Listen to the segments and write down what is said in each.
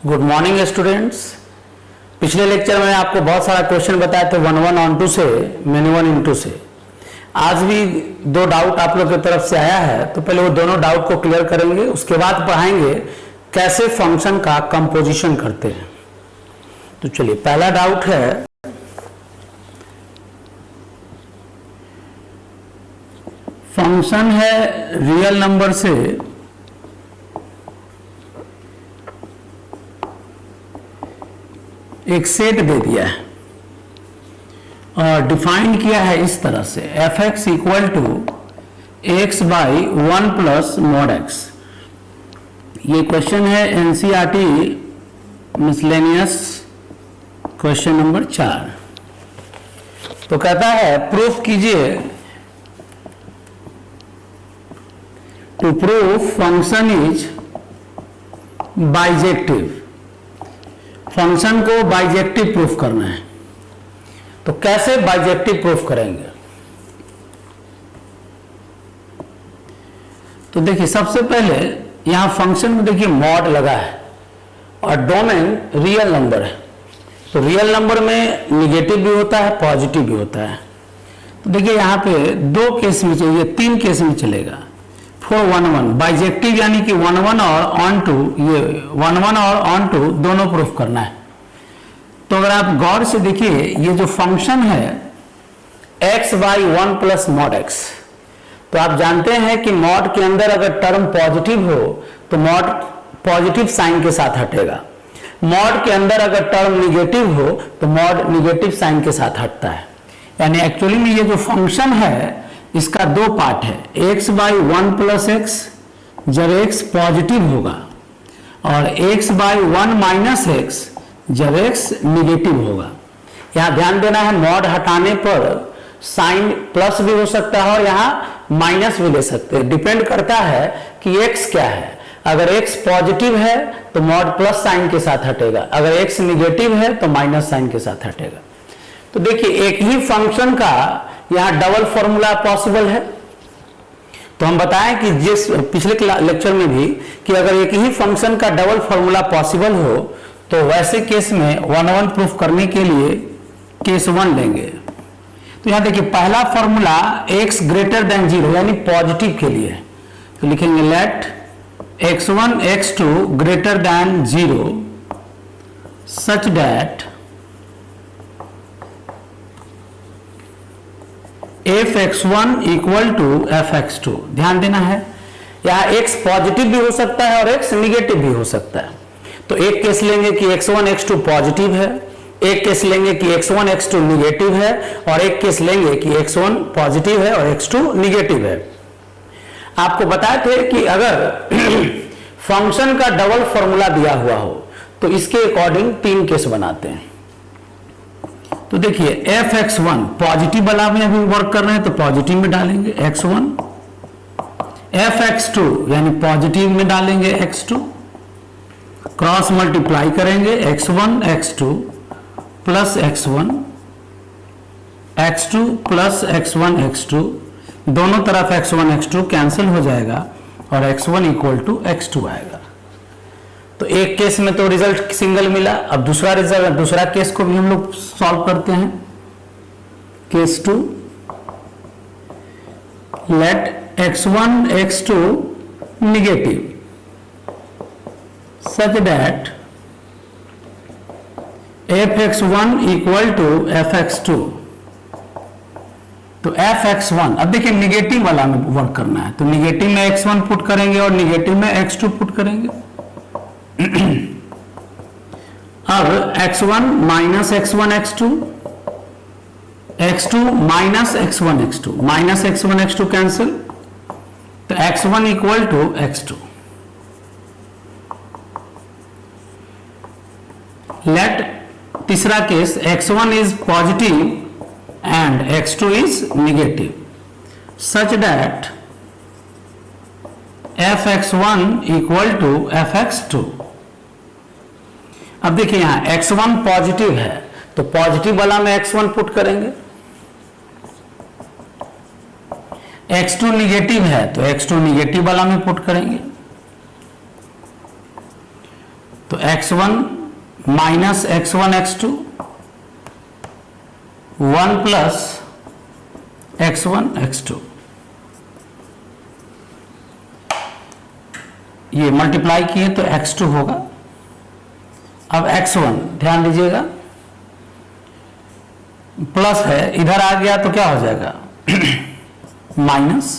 Good morning students. पिछले lecture में आपको बहुत सारा क्वेश्चन बताया थे 1 ऑन 2 से मैन 1 इन 2 से। आज भी दो डाउट आप लोग की तरफ से आया है, तो पहले वो दोनों डाउट को क्लियर करेंगे, उसके बाद पढ़ाएंगे कैसे फंक्शन का कंपोजिशन करते हैं। तो चलिए, पहला डाउट है फंक्शन है रियल नंबर से एक सेट दे दिया है और डिफाइन किया है इस तरह से f x equal to x by 1 plus mod x. ये क्वेश्चन है एनसीईआरटी मिसलेनियस क्वेश्चन नंबर 4। तो कहता है प्रूफ कीजिए, to prove function is bijective. Function को बाइजेक्टिव प्रूफ करना है, तो कैसे बाइजेक्टिव प्रूफ करेंगे? तो देखिए, सबसे पहले यहां फंक्शन में देखिए मॉड लगा है और डोमेन रियल नंबर है। तो रियल नंबर में निगेटिव भी होता है, पॉजिटिव भी होता है। तो देखिए यहां पे दो केस में चाहिए, 3 केस में चलेगा। 4 1 1 बाइजेक्टिव यानी कि 1 1 और ऑन टू, ये 1 1 और ऑन टू दोनों प्रूफ करना है। तो अगर आप गौर से देखिए, ये जो फंक्शन है x by 1 plus mod x, तो आप जानते हैं कि मॉड के अंदर अगर टर्म पॉजिटिव हो तो मॉड पॉजिटिव साइन के साथ हटेगा, मॉड के अंदर अगर टर्म निगेटिव हो तो मॉड निगेटिव साइन के साथ हटता है। यानी एक्चुअली में ये जो फंक्शन है इसका दो पार्ट है, x बाई 1 प्लस एक्स जब x पॉजिटिव होगा और x बाई 1 माइनस एक्स जब x निगेटिव होगा। यहां ध्यान देना है, मॉड हटाने पर साइन प्लस भी हो सकता है और यहां माइनस भी ले सकते हैं, डिपेंड करता है कि x क्या है। अगर x पॉजिटिव है तो मॉड प्लस साइन के साथ हटेगा, अगर x निगेटिव है तो माइनस साइन के साथ हटेगा। तो देखिए, एक ही फंक्शन का यहां डबल फॉर्मूला पॉसिबल है। तो हम बताएं कि जिस पिछले लेक्चर में भी कि अगर एक ही फंक्शन का डबल फॉर्मूला पॉसिबल हो तो वैसे केस में 1 1 प्रूफ करने के लिए केस 1 लेंगे। तो यहां देखिए, पहला फॉर्मूला x ग्रेटर देन 0 यानी पॉजिटिव के लिए, तो लिखेंगे let x1 x2 greater than 0 such that fx1 equal to fx2। ध्यान देना है, यहां x पॉजिटिव भी हो सकता है और x निगेटिव भी हो सकता है। तो एक केस लेंगे कि x1 x2 पॉजिटिव है, एक केस लेंगे कि x1 x2 निगेटिव है और एक केस लेंगे कि x1 पॉजिटिव है और x2 निगेटिव है। आपको बताए थे कि अगर फंक्शन का डबल फॉर्मूला दिया हुआ हो तो इसके अकॉर्डिंग 3 केस बनाते हैं। तो देखिए, fx1 पॉजिटिव वाला में अभी वर्क कर रहे हैं तो पॉजिटिव में डालेंगे x1, fx2 यानी पॉजिटिव में डालेंगे x2, क्रॉस मल्टीप्लाई करेंगे x1 x2 plus x1 x2 plus x1 x2, दोनों तरफ x1 x2 कैंसिल हो जाएगा और x1 इक्वल टू x2 आएगा। तो एक केस में तो रिजल्ट सिंगल मिला। अब दूसरा रिजल्ट, दूसरा केस को भी हम लोग सॉल्व करते हैं। Case 2, let x1 x2 negative such that fx1 equal to fx2। तो fx1, अब देखिए निगेटिव वाला में वर्क करना है, तो निगेटिव में x1 पुट करेंगे और निगेटिव में x2 पुट करेंगे। अब x1 minus x1 x2, x2 minus x1 x2, minus x1 x2 cancel, तो x1 equal to x2। Let तीसरा case x1 is positive and x2 is negative such that fx1 equal to fx2। अब देखिए, यहां x1 positive है तो positive वाला में x1 put करेंगे, x2 निगेटिव है तो x2 निगेटिव वाला में पुट करेंगे। तो x1 minus x1 x2 1 plus x1 x2, ये मल्टीप्लाई किए तो x2 होगा। अब x1 ध्यान दीजिएगा प्लस है, इधर आ गया तो क्या हो जाएगा माइनस,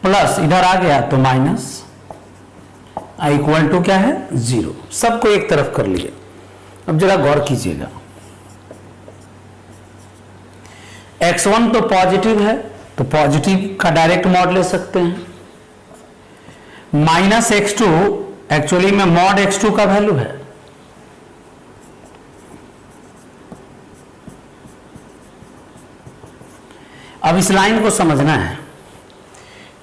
प्लस इधर आ गया तो माइनस, इक्वल टू क्या है 0। सबको एक तरफ कर लिए। अब जरा गौर कीजिएगा, x1 तो पॉजिटिव है तो पॉजिटिव का डायरेक्ट मॉड ले सकते हैं। माइनस x2 एक्चुअली में मॉड x2 का वैल्यू है। अब इस लाइन को समझना है।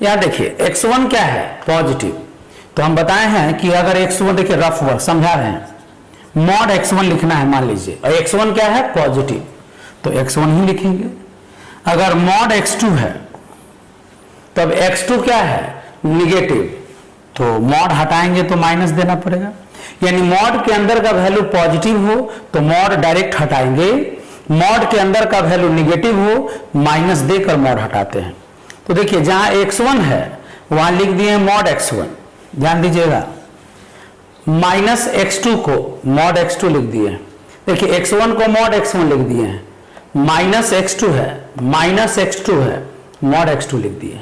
यहां देखिए x1 क्या है पॉजिटिव, तो हम बताए हैं कि अगर x1 देखिए रफ वर्क समझा रहे हैं, मॉड x1 लिखना है मान लीजिए, और x1 क्या है पॉजिटिव तो x1 ही लिखेंगे। अगर मॉड x2 है तब x2 क्या है निगेटिव, तो मॉड हटाएंगे तो माइनस देना पड़ेगा। यानी मॉड के अंदर का वैल्यू पॉजिटिव हो तो मॉड डायरेक्ट हटाएंगे, मॉड के अंदर का वैल्यू निगेटिव हो माइनस देकर मॉड हटाते हैं। तो देखिए जहां x1 है वहां लिख दिए मॉड x1, ध्यान दीजिएगा, माइनस x2 को मॉड x2 लिख दिए। देखिए x1 को मॉड x1 लिख दिए हैं, माइनस x2 है, माइनस x2 है, मॉड x2 लिख दिए।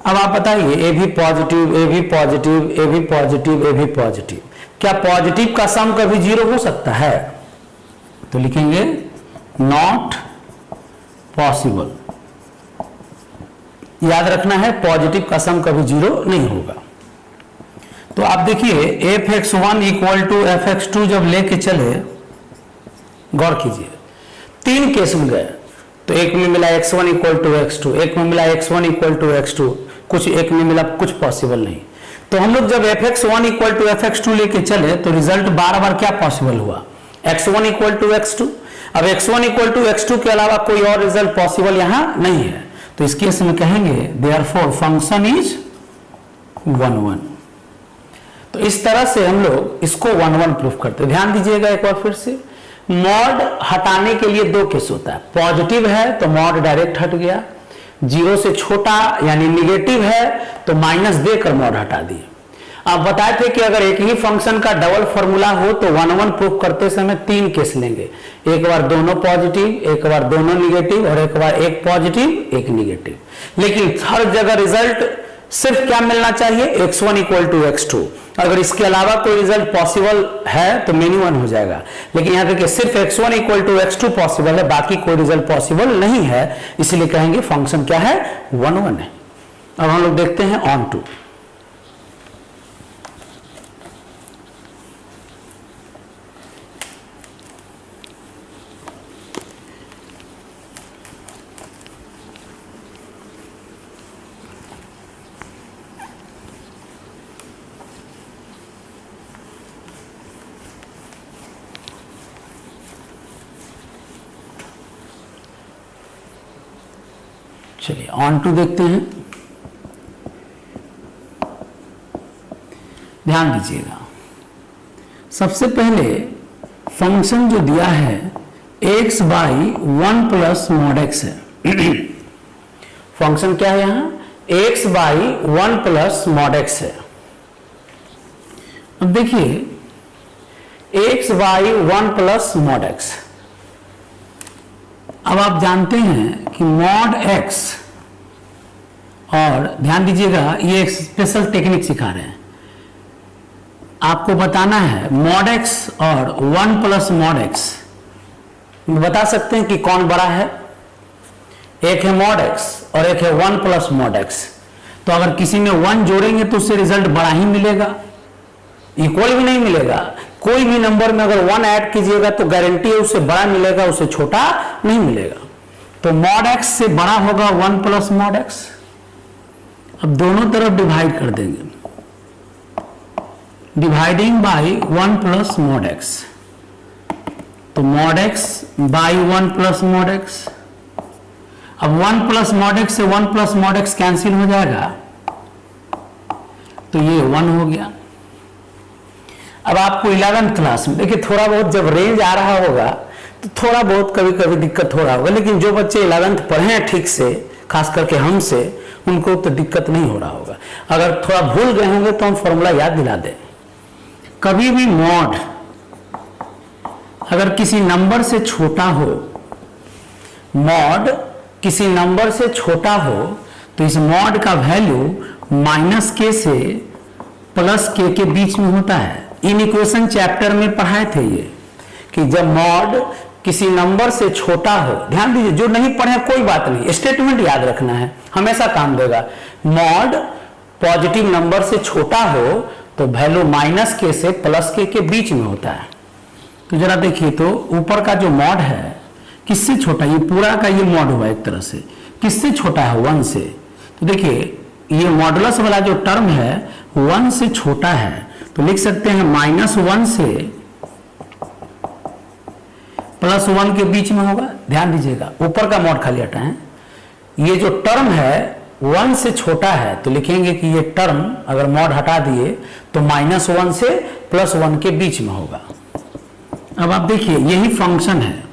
अब आप बताइए ए भी पॉजिटिव, ए भी पॉजिटिव, ए भी पॉजिटिव, ए भी पॉजिटिव, क्या पॉजिटिव का सम कभी 0 हो सकता है? तो लिखेंगे नॉट पॉसिबल। याद रखना है पॉजिटिव का सम कभी 0 नहीं होगा। तो आप देखिए fx1 इक्वल टू fx2 जब लेके चले, गौर कीजिए 3 केस में गए, तो एक में मिला x1 इक्वल टू x2, एक में मिला x1 इक्वल टू x2, कुछ एक में मिला, कुछ पॉसिबल नहीं। तो हम लोग जब fx1 इक्वल टू fx2 लेके चले तो रिजल्ट बार बार क्या पॉसिबल हुआ, x1 इक्वल टू x2। अब x1 इक्वल टू x2 के अलावा कोई और रिजल्ट पॉसिबल यहां नहीं है, तो इस केस में कहेंगे देयरफॉर फंक्शन इज 1 1। तो इस तरह से हम लोग इसको 1 1 प्रूफ करते हैं। ध्यान दीजिएगा एक बार फिर से, मॉड हटाने के लिए 2 केस होता है, पॉजिटिव है तो मॉड डायरेक्ट हट गया, 0 से छोटा यानी निगेटिव है तो माइनस देकर मॉड हटा दिए। आप बताए थे कि अगर एक ही फंक्शन का डबल फॉर्मूला हो तो 1 1 प्रूफ करते समय 3 केस लेंगे, एक बार दोनों पॉजिटिव, एक बार दोनों निगेटिव, और एक बार एक पॉजिटिव एक निगेटिव। लेकिन हर जगह रिजल्ट सिर्फ क्या मिलना चाहिए, x1 इक्वल टू x2। अगर इसके अलावा कोई रिजल्ट पॉसिबल है तो मेनी 1 हो जाएगा, लेकिन यहां देखिए सिर्फ x1 equal to x2 possible है, बाकी कोई रिजल्ट पॉसिबल नहीं है, इसलिए कहेंगे फंक्शन क्या है 1 1 है। अब हम लोग देखते हैं ऑन टू। चलिए ऑन टू देखते हैं, ध्यान दीजिएगा। सबसे पहले फंक्शन जो दिया है x by 1 plus mod x है। फंक्शन क्या है यहां, x by 1 plus mod x है। अब देखिए x by 1 plus mod x, अब आप जानते हैं कि मॉड x, और ध्यान दीजिएगा ये एक स्पेशल टेक्निक सिखा रहे हैं, आपको बताना है मॉड x और 1 प्लस मॉड x बता सकते हैं कि कौन बड़ा है। एक है मॉड x और एक है 1 प्लस मॉड x, तो अगर किसी में 1 जोड़ेंगे तो उससे रिजल्ट बड़ा ही मिलेगा, इक्वल भी नहीं मिलेगा। कोई भी नंबर में अगर 1 ऐड कीजिएगा तो गारंटी है उससे बड़ा मिलेगा, उससे छोटा नहीं मिलेगा। तो मॉड x से बड़ा होगा 1 प्लस मॉड x। अब दोनों तरफ डिवाइड कर देंगे, dividing by 1 plus mod x, तो mod x by 1 plus mod x। अब 1 प्लस मॉड x से 1 प्लस मॉड x कैंसिल हो जाएगा, तो ये 1 हो गया। अब आपको 11th क्लास में देखिए थोड़ा बहुत जब रेंज आ रहा होगा तो थोड़ा बहुत कभी कभी दिक्कत हो रहा होगा, लेकिन जो बच्चे 11th पढ़े हैं ठीक से, खास करके हमसे, उनको तो दिक्कत नहीं हो रहा होगा। अगर थोड़ा भूल गए होंगे तो हम फॉर्मूला याद दिला दें। कभी भी मॉड अगर किसी नंबर से छोटा हो, मॉड किसी नंबर से छोटा हो, तो इस मॉड का वैल्यू -k से +k के बीच में होता है। इन इक्वेशन चैप्टर में पढ़ाए थे ये कि जब मॉड किसी नंबर से छोटा हो, ध्यान दीजिए, जो नहीं पढ़े कोई बात नहीं, स्टेटमेंट याद रखना है, हमेशा काम देगा। मॉड पॉजिटिव नंबर से छोटा हो तो वैल्यू -k से +k के बीच में होता है। तो जरा देखिए, तो ऊपर का जो मॉड है किससे छोटा, ये पूरा का ये मॉड हुआ एक तरह से, किससे छोटा है, 1 से। तो देखिए ये मॉडुलस वाला जो टर्म है 1 से छोटा है, तो लिख सकते हैं -1 से +1 के बीच में होगा। ध्यान दीजिएगा, ऊपर का मॉड खाली हटाएं, ये जो टर्म है 1 से छोटा है, तो लिखेंगे कि ये टर्म अगर मॉड हटा दिए तो -1 से +1 के बीच में होगा। अब आप देखिए यही फंक्शन है,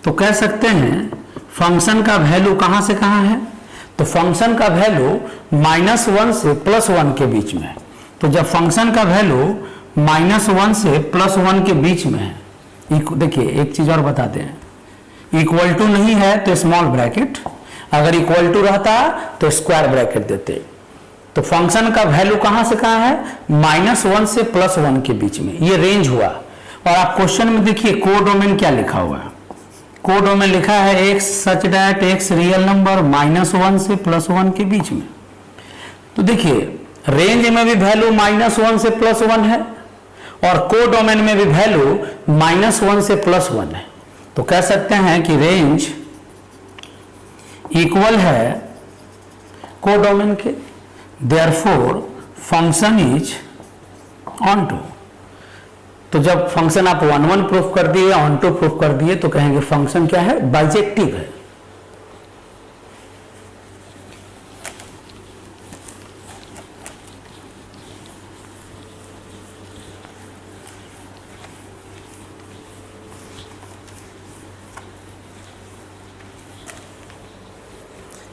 तो कह सकते हैं फंक्शन का वैल्यू कहां से कहां है, तो फंक्शन का वैल्यू -1 से +1 के बीच में है। तो जब फंक्शन का वैल्यू -1 से +1 के बीच में है, देखिए एक चीज और बताते हैं, इक्वल टू नहीं है तो स्मॉल ब्रैकेट, अगर इक्वल टू रहता तो स्क्वायर ब्रैकेट देते। तो फंक्शन का वैल्यू कहां से कहां है, -1 से +1 के बीच में, ये रेंज हुआ। और आप क्वेश्चन में देखिए कोडोमेन क्या लिखा हुआ है, कोडोमेन लिखा है x such that x real number -1 से +1 के बीच में। तो देखिए रेंज में भी वैल्यू -1 से +1 है और कोडोमेन में भी वैल्यू -1 से +1 है। तो कह सकते हैं कि रेंज इक्वल है कोडोमेन के, therefore function is onto. तो जब फंक्शन आप 1 प्रूफ कर दिए, ऑन टू प्रूफ कर दिए, तो कहेंगे फंक्शन क्या है, बाइजेक्टिव है।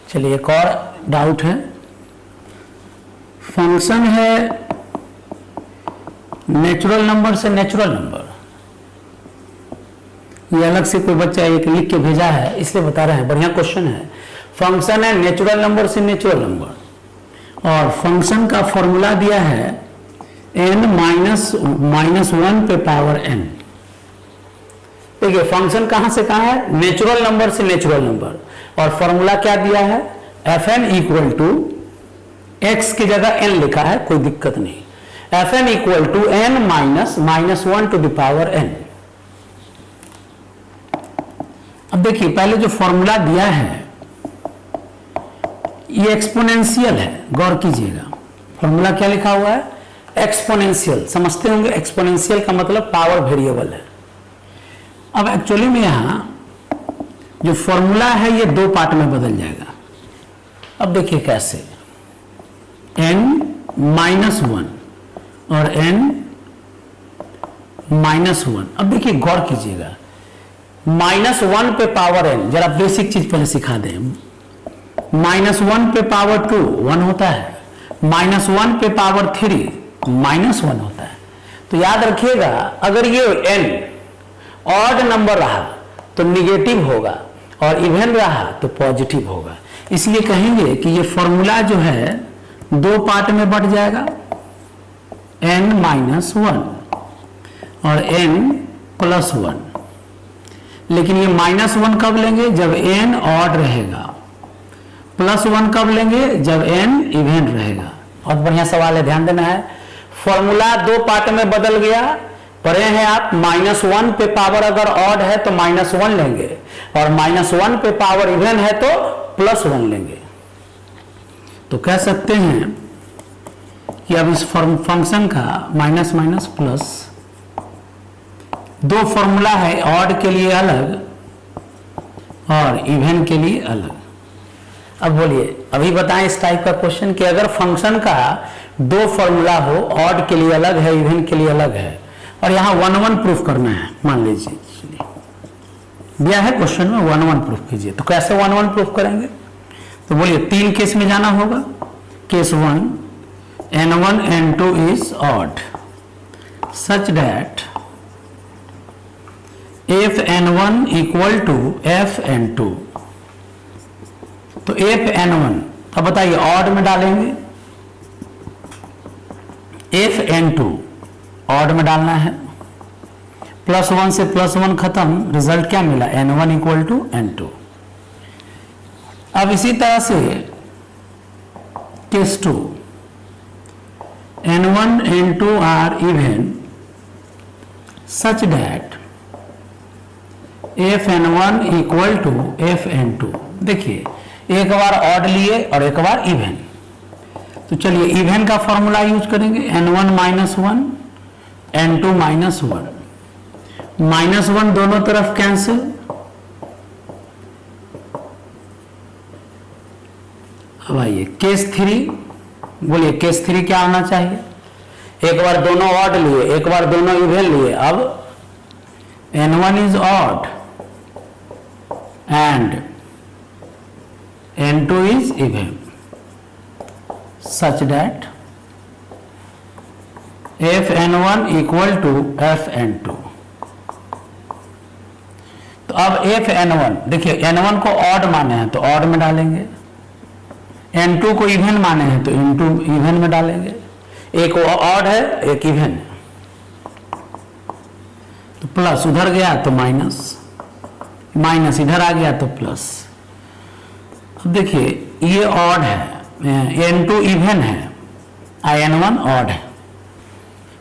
चलिए एक और डाउट है, फंक्शन है नेचुरल नंबर से नेचुरल नंबर, ये अलग से कोई बच्चा एक लिख के भेजा है इसलिए बता रहे हैं, बढ़िया क्वेश्चन है। फंक्शन है नेचुरल नंबर से नेचुरल नंबर और फंक्शन का फॉर्मूला दिया है n-1 पे पावर n। देखिए फंक्शन कहां से कहां है, नेचुरल नंबर से नेचुरल नंबर, और फॉर्मूला क्या दिया है, fn इक्वल टू x की जगह n लिखा है, कोई दिक्कत नहीं, fn equal to n -1 to the power n। अब देखिए पहले जो फॉर्मूला दिया है ये एक्सपोनेंशियल है, गौर कीजिएगा, फॉर्मूला क्या लिखा हुआ है, एक्सपोनेंशियल, समझते होंगे एक्सपोनेंशियल का मतलब पावर वेरिएबल है। अब एक्चुअली में यहां जो फॉर्मूला है ये 2 पार्ट में बदल जाएगा। अब देखिए कैसे, n-1 और n-1। अब देखिए गौर कीजिएगा, -1 पे पावर n, जरा बेसिक चीज पहले सिखा दें, -1 पे पावर 2 1 होता है, -1 पे पावर 3 -1 होता है। तो याद रखिएगा अगर ये n ऑड नंबर रहा तो निगेटिव होगा और इवन रहा तो पॉजिटिव होगा, इसलिए कहेंगे कि ये फॉर्मूला जो है 2 पार्ट में बट जाएगा, n-1 और n+1। लेकिन ये -1 कब लेंगे, जब n ऑड रहेगा, +1 कब लेंगे, जब n इवन रहेगा। बहुत बढ़िया सवाल है, ध्यान देना है। फॉर्मूला 2 पार्ट में बदल गया, पढ़े हैं आप, -1 पे पावर अगर ऑड है तो -1 लेंगे और -1 पे पावर इवन है तो +1 लेंगे। तो कह सकते हैं कि अब इस फंक्शन का माइनस माइनस प्लस, 2 फॉर्मूला है, ऑड के लिए अलग और इवन के लिए अलग। अब बोलिए, अभी बताएं इस टाइप का क्वेश्चन कि अगर फंक्शन का दो फॉर्मूला हो, ऑड के लिए अलग है, इवन के लिए अलग है, और यहाँ 1 1 प्रूफ करना है, मान लीजिए दिया है क्वेश्चन में 1 1 प्रूफ कीजिए, तो कैसे 1 1 प्रूफ करेंगे? तो बोलिए 3 केस में जाना होगा। Case 1, n1 n2 is odd such that f n1 equal to f n2। तो f n1 अब बताइए ऑड में डालेंगे, f n2 ऑड में डालना है, +1 से +1 खत्म, रिजल्ट क्या मिला? n1 equal to n2। अब इसी तरह से case 2, n1 n2 are even such that f n1 equal to f n2। देखिए एक बार ऑड लिए और एक बार इवन, तो चलिए इवन का फॉर्मूला यूज करेंगे, n1 -1 n2 -1, -1 दोनों तरफ कैंसिल, अब आइए केस 3, बोलिए केस 3 क्या आना चाहिए? एक बार दोनों ऑड लिए, एक बार दोनों इवन लिए, अब n1 is odd and n2 is even such that f n1 equal to f n2। तो अब f n1 देखिए n1 को ऑड माने हैं तो ऑड में डालेंगे, n2 को इवन माने हैं तो इवन में डालेंगे, एक ऑड है एक इवन, तो प्लस उधर गया तो माइनस, माइनस इधर आ गया तो प्लस। अब देखिए ये ऑड है, n2 इवन है, n1 ऑड है,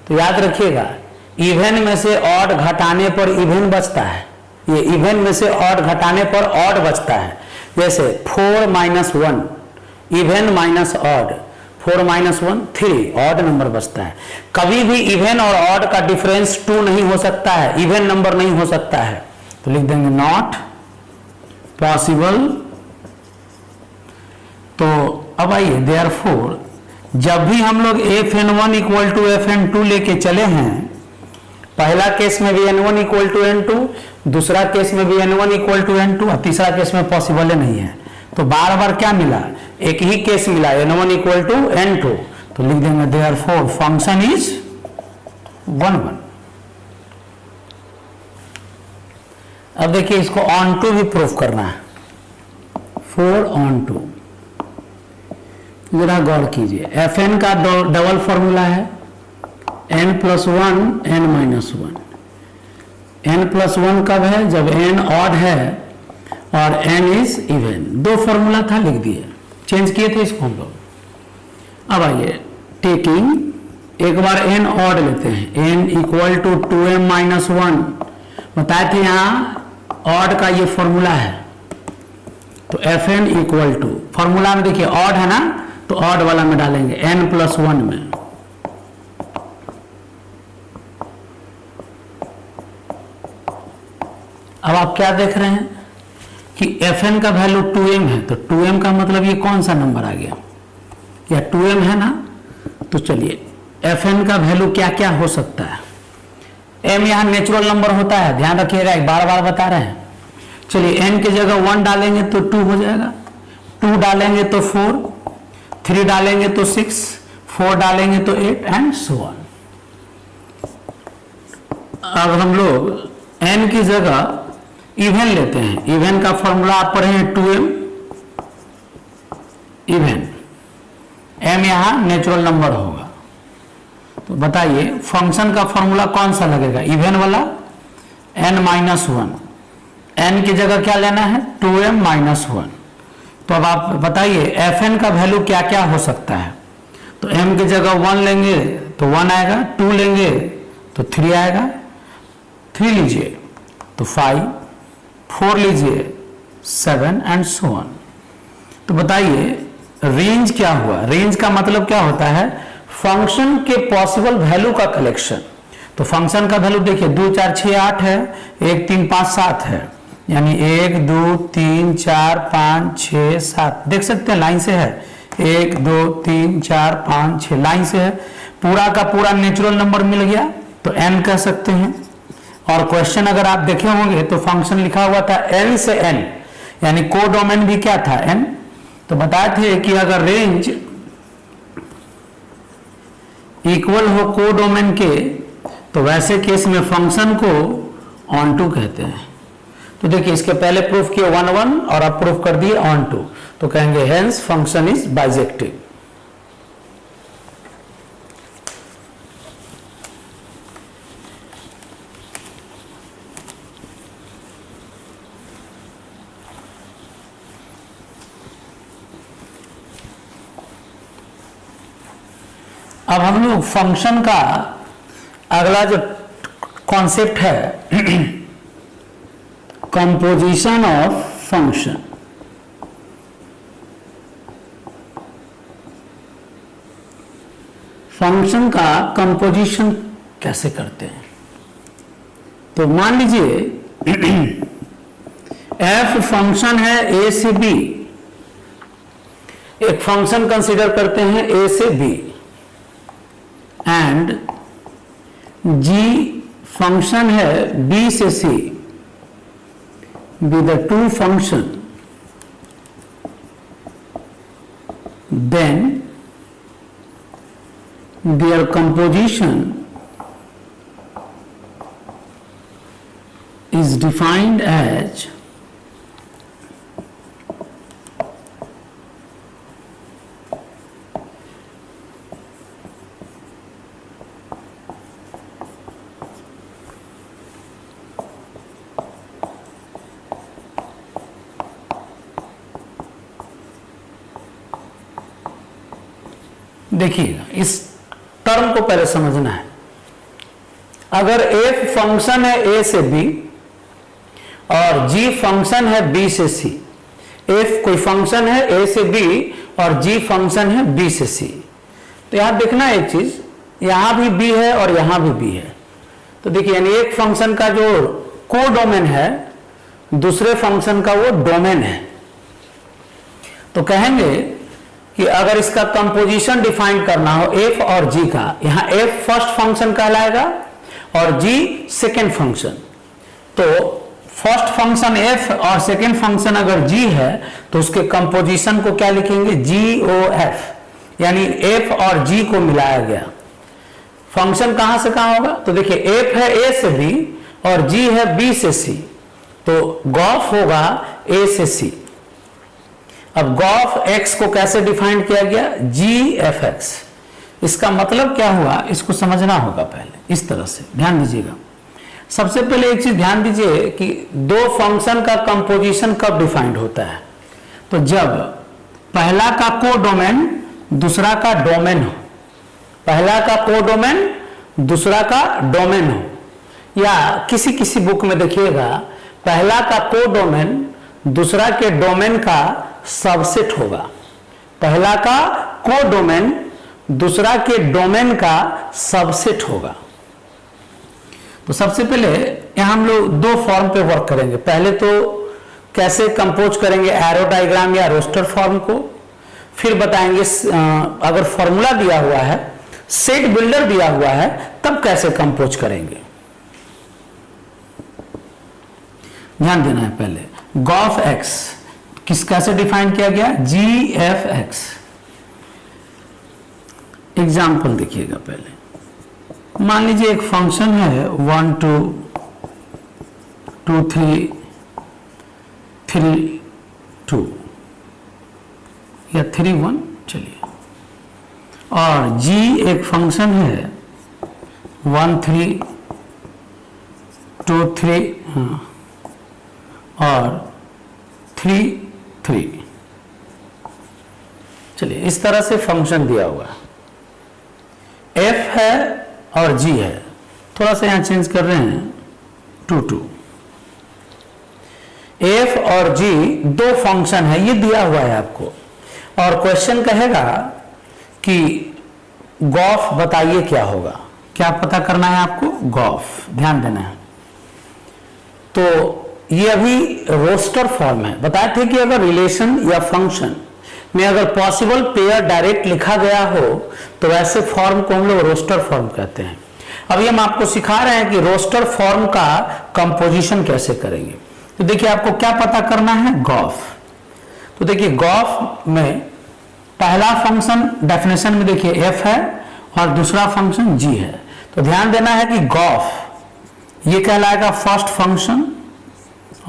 तो याद रखिएगा इवन में से ऑड घटाने पर इवन बचता है, ये इवन में से ऑड घटाने पर ऑड बचता है। जैसे 4 - 1 even minus odd, 4 - 1 3 odd number बचता है। कभी भी इवन और ऑड का डिफरेंस 2 नहीं हो सकता है, इवन नंबर नहीं हो सकता है, तो लिख देंगे नॉट पॉसिबल। तो अब आइए देयरफॉर जब भी हम लोग fn1 इक्वल टू fn2 लेके चले हैं, पहला केस में भी n1 इक्वल टू n2, दूसरा केस में भी n1 इक्वल टू n2, और तीसरा केस में पॉसिबल नहीं है, तो बार बार क्या मिला? एक ही केस मिला n1 इक्वल टू n2, तो लिख देंगे देयरफॉर फंक्शन इज 1 1। अब देखिए इसको ऑन टू भी प्रूफ करना है, 4 ऑन टू, जरा गौर कीजिए, fn का डबल फॉर्मूला है n + 1 n -1। n + 1 कब है? जब n ऑड है और n इज इवन। दो फॉर्मूला था, लिख दिए, चेंज किए थे इसको हम लोग। अब आइए टेकिंग एक बार n ऑड लेते हैं, n इक्वल टू 2m - 1 बताए थे, यहाँ ऑड का ये फॉर्मूला है, तो fn इक्वल टू फॉर्मूला में देखिए ऑड है ना, तो ऑड वाला में डालेंगे n + 1 में, अब आप क्या देख रहे हैं कि fn का वैल्यू 2m है, तो 2m का मतलब ये कौन सा नंबर आ गया? या 2m है ना, तो चलिए fn का वैल्यू क्या क्या हो सकता है? m यहाँ नेचुरल नंबर होता है, ध्यान रखिएगा, एक बार बार बता रहे हैं। चलिए n की जगह 1 डालेंगे तो 2 हो जाएगा, 2 डालेंगे तो 4, 3 डालेंगे तो 6, 4 डालेंगे तो 8 एंड सो ऑन। अब हम लोग n की जगह इवन लेते हैं, इवन का फॉर्मूला आप पढ़े हैं 2m इवन, m यहां नेचुरल नंबर होगा, तो बताइए फंक्शन का फॉर्मूला कौन सा लगेगा? इवन वाला n -1, n की जगह क्या लेना है? 2m -1। तो अब आप बताइए fn का वैल्यू क्या क्या हो सकता है? तो m की जगह 1 लेंगे तो 1 आएगा, 2 लेंगे तो 3 आएगा, 3 लीजिए तो 5, 4 लीजिए 7 एंड सो ऑन। तो बताइए रेंज क्या हुआ? रेंज का मतलब क्या होता है? फंक्शन के पॉसिबल वैल्यू का कलेक्शन। तो फंक्शन का वैल्यू देखिए 2 4 6 8 है, 1 3 5 7 है, यानी 1 2 3 4 5 6 7 देख सकते हैं लाइन से है, 1 2 3 4 5 6 लाइन से है, पूरा का पूरा नेचुरल नंबर मिल गया तो n कह सकते हैं। और क्वेश्चन अगर आप देखे होंगे तो फंक्शन लिखा हुआ था n से n, यानी कोडोमेन भी क्या था n। तो बताए थे कि अगर रेंज इक्वल हो कोडोमेन के तो वैसे केस में फंक्शन को ऑन टू कहते हैं। तो देखिए इसके पहले प्रूफ किए 1 1 और अब प्रूफ कर दिए ऑन टू, तो कहेंगे हेंस फंक्शन इज बाइजेक्टिव। अब हम लोग फंक्शन का अगला जो कॉन्सेप्ट है कंपोजिशन ऑफ फंक्शन। फंक्शन का कंपोजिशन कैसे करते हैं? तो मान लीजिए f फंक्शन है a से b, एक फंक्शन कंसीडर करते हैं a से b एंड g फंक्शन है b से c with the two function, then their composition is defined as देखिएगा इस टर्म को पहले समझना है। अगर f फंक्शन है a से b और g फंक्शन है b से c, f कोई फंक्शन है a से b और g फंक्शन है b से c, तो यहां देखना एक चीज, यहां भी b है और यहां भी b है। तो देखिए यानी एक फंक्शन का जो कोडोमेन है दूसरे फंक्शन का वो डोमेन है। तो कहेंगे कि अगर इसका कंपोजिशन डिफाइन करना हो f और g का, यहां f फर्स्ट फंक्शन कहलाएगा और g सेकेंड फंक्शन। तो फर्स्ट फंक्शन f और सेकेंड फंक्शन अगर g है तो उसके कंपोजिशन को क्या लिखेंगे? GOF, यानी f और g को मिलाया गया। फंक्शन कहां से कहां होगा? तो देखिए f है a से b और g है b से c, तो गॉफ होगा a से c। अब गॉफ x को कैसे डिफाइन किया गया? GFX। इसका मतलब क्या हुआ इसको समझना होगा पहले, इस तरह से ध्यान दीजिएगा। सबसे पहले एक चीज ध्यान दीजिए कि दो फंक्शन का कंपोजिशन कब डिफाइंड होता है? तो जब पहला का कोडोमेन दूसरा का डोमेन हो, पहला का कोडोमेन दूसरा का डोमेन हो, या किसी किसी बुक में देखिएगा पहला का कोडोमेन दूसरा के डोमेन का सबसेट होगा। पहला का कोडोमेन दूसरा के डोमेन का सबसेट होगा। तो सबसे पहले यहां हम लोग दो फॉर्म पे वर्क करेंगे। पहले तो कैसे कंपोज करेंगे एरो डायग्राम या रोस्टर फॉर्म को, फिर बताएंगे अगर फॉर्मूला दिया हुआ है, सेट बिल्डर दिया हुआ है, तब कैसे कंपोज करेंगे। ध्यान देना है पहले गॉफ एक्स किस कैसे डिफाइन किया गया? GFX। एग्जाम्पल देखिएगा पहले, मान लीजिए एक फंक्शन है 1 2 2 3 3 2 या 3 1, चलिए, और g एक फंक्शन है 1 3 2 3 और 3 3। चलिए इस तरह से फंक्शन दिया हुआ है, f है और g है, थोड़ा सा यहां चेंज कर रहे हैं 2 2। f और g दो फंक्शन है, ये दिया हुआ है आपको, और क्वेश्चन कहेगा कि गॉफ बताइए क्या होगा। क्या पता करना है आपको? गॉफ। ध्यान देना है। तो ये अभी रोस्टर फॉर्म है। बताए थे कि अगर रिलेशन या फंक्शन में अगर पॉसिबल पेयर डायरेक्ट लिखा गया हो तो वैसे फॉर्म को हम लोग रोस्टर फॉर्म कहते हैं। अभी हम आपको सिखा रहे हैं कि रोस्टर फॉर्म का कंपोजिशन कैसे करेंगे। तो देखिए आपको क्या पता करना है, गॉफ। तो देखिए गॉफ में पहला फंक्शन डेफिनेशन में देखिए एफ है और दूसरा फंक्शन जी है। तो ध्यान देना है कि गॉफ ये कहलाएगा फर्स्ट फंक्शन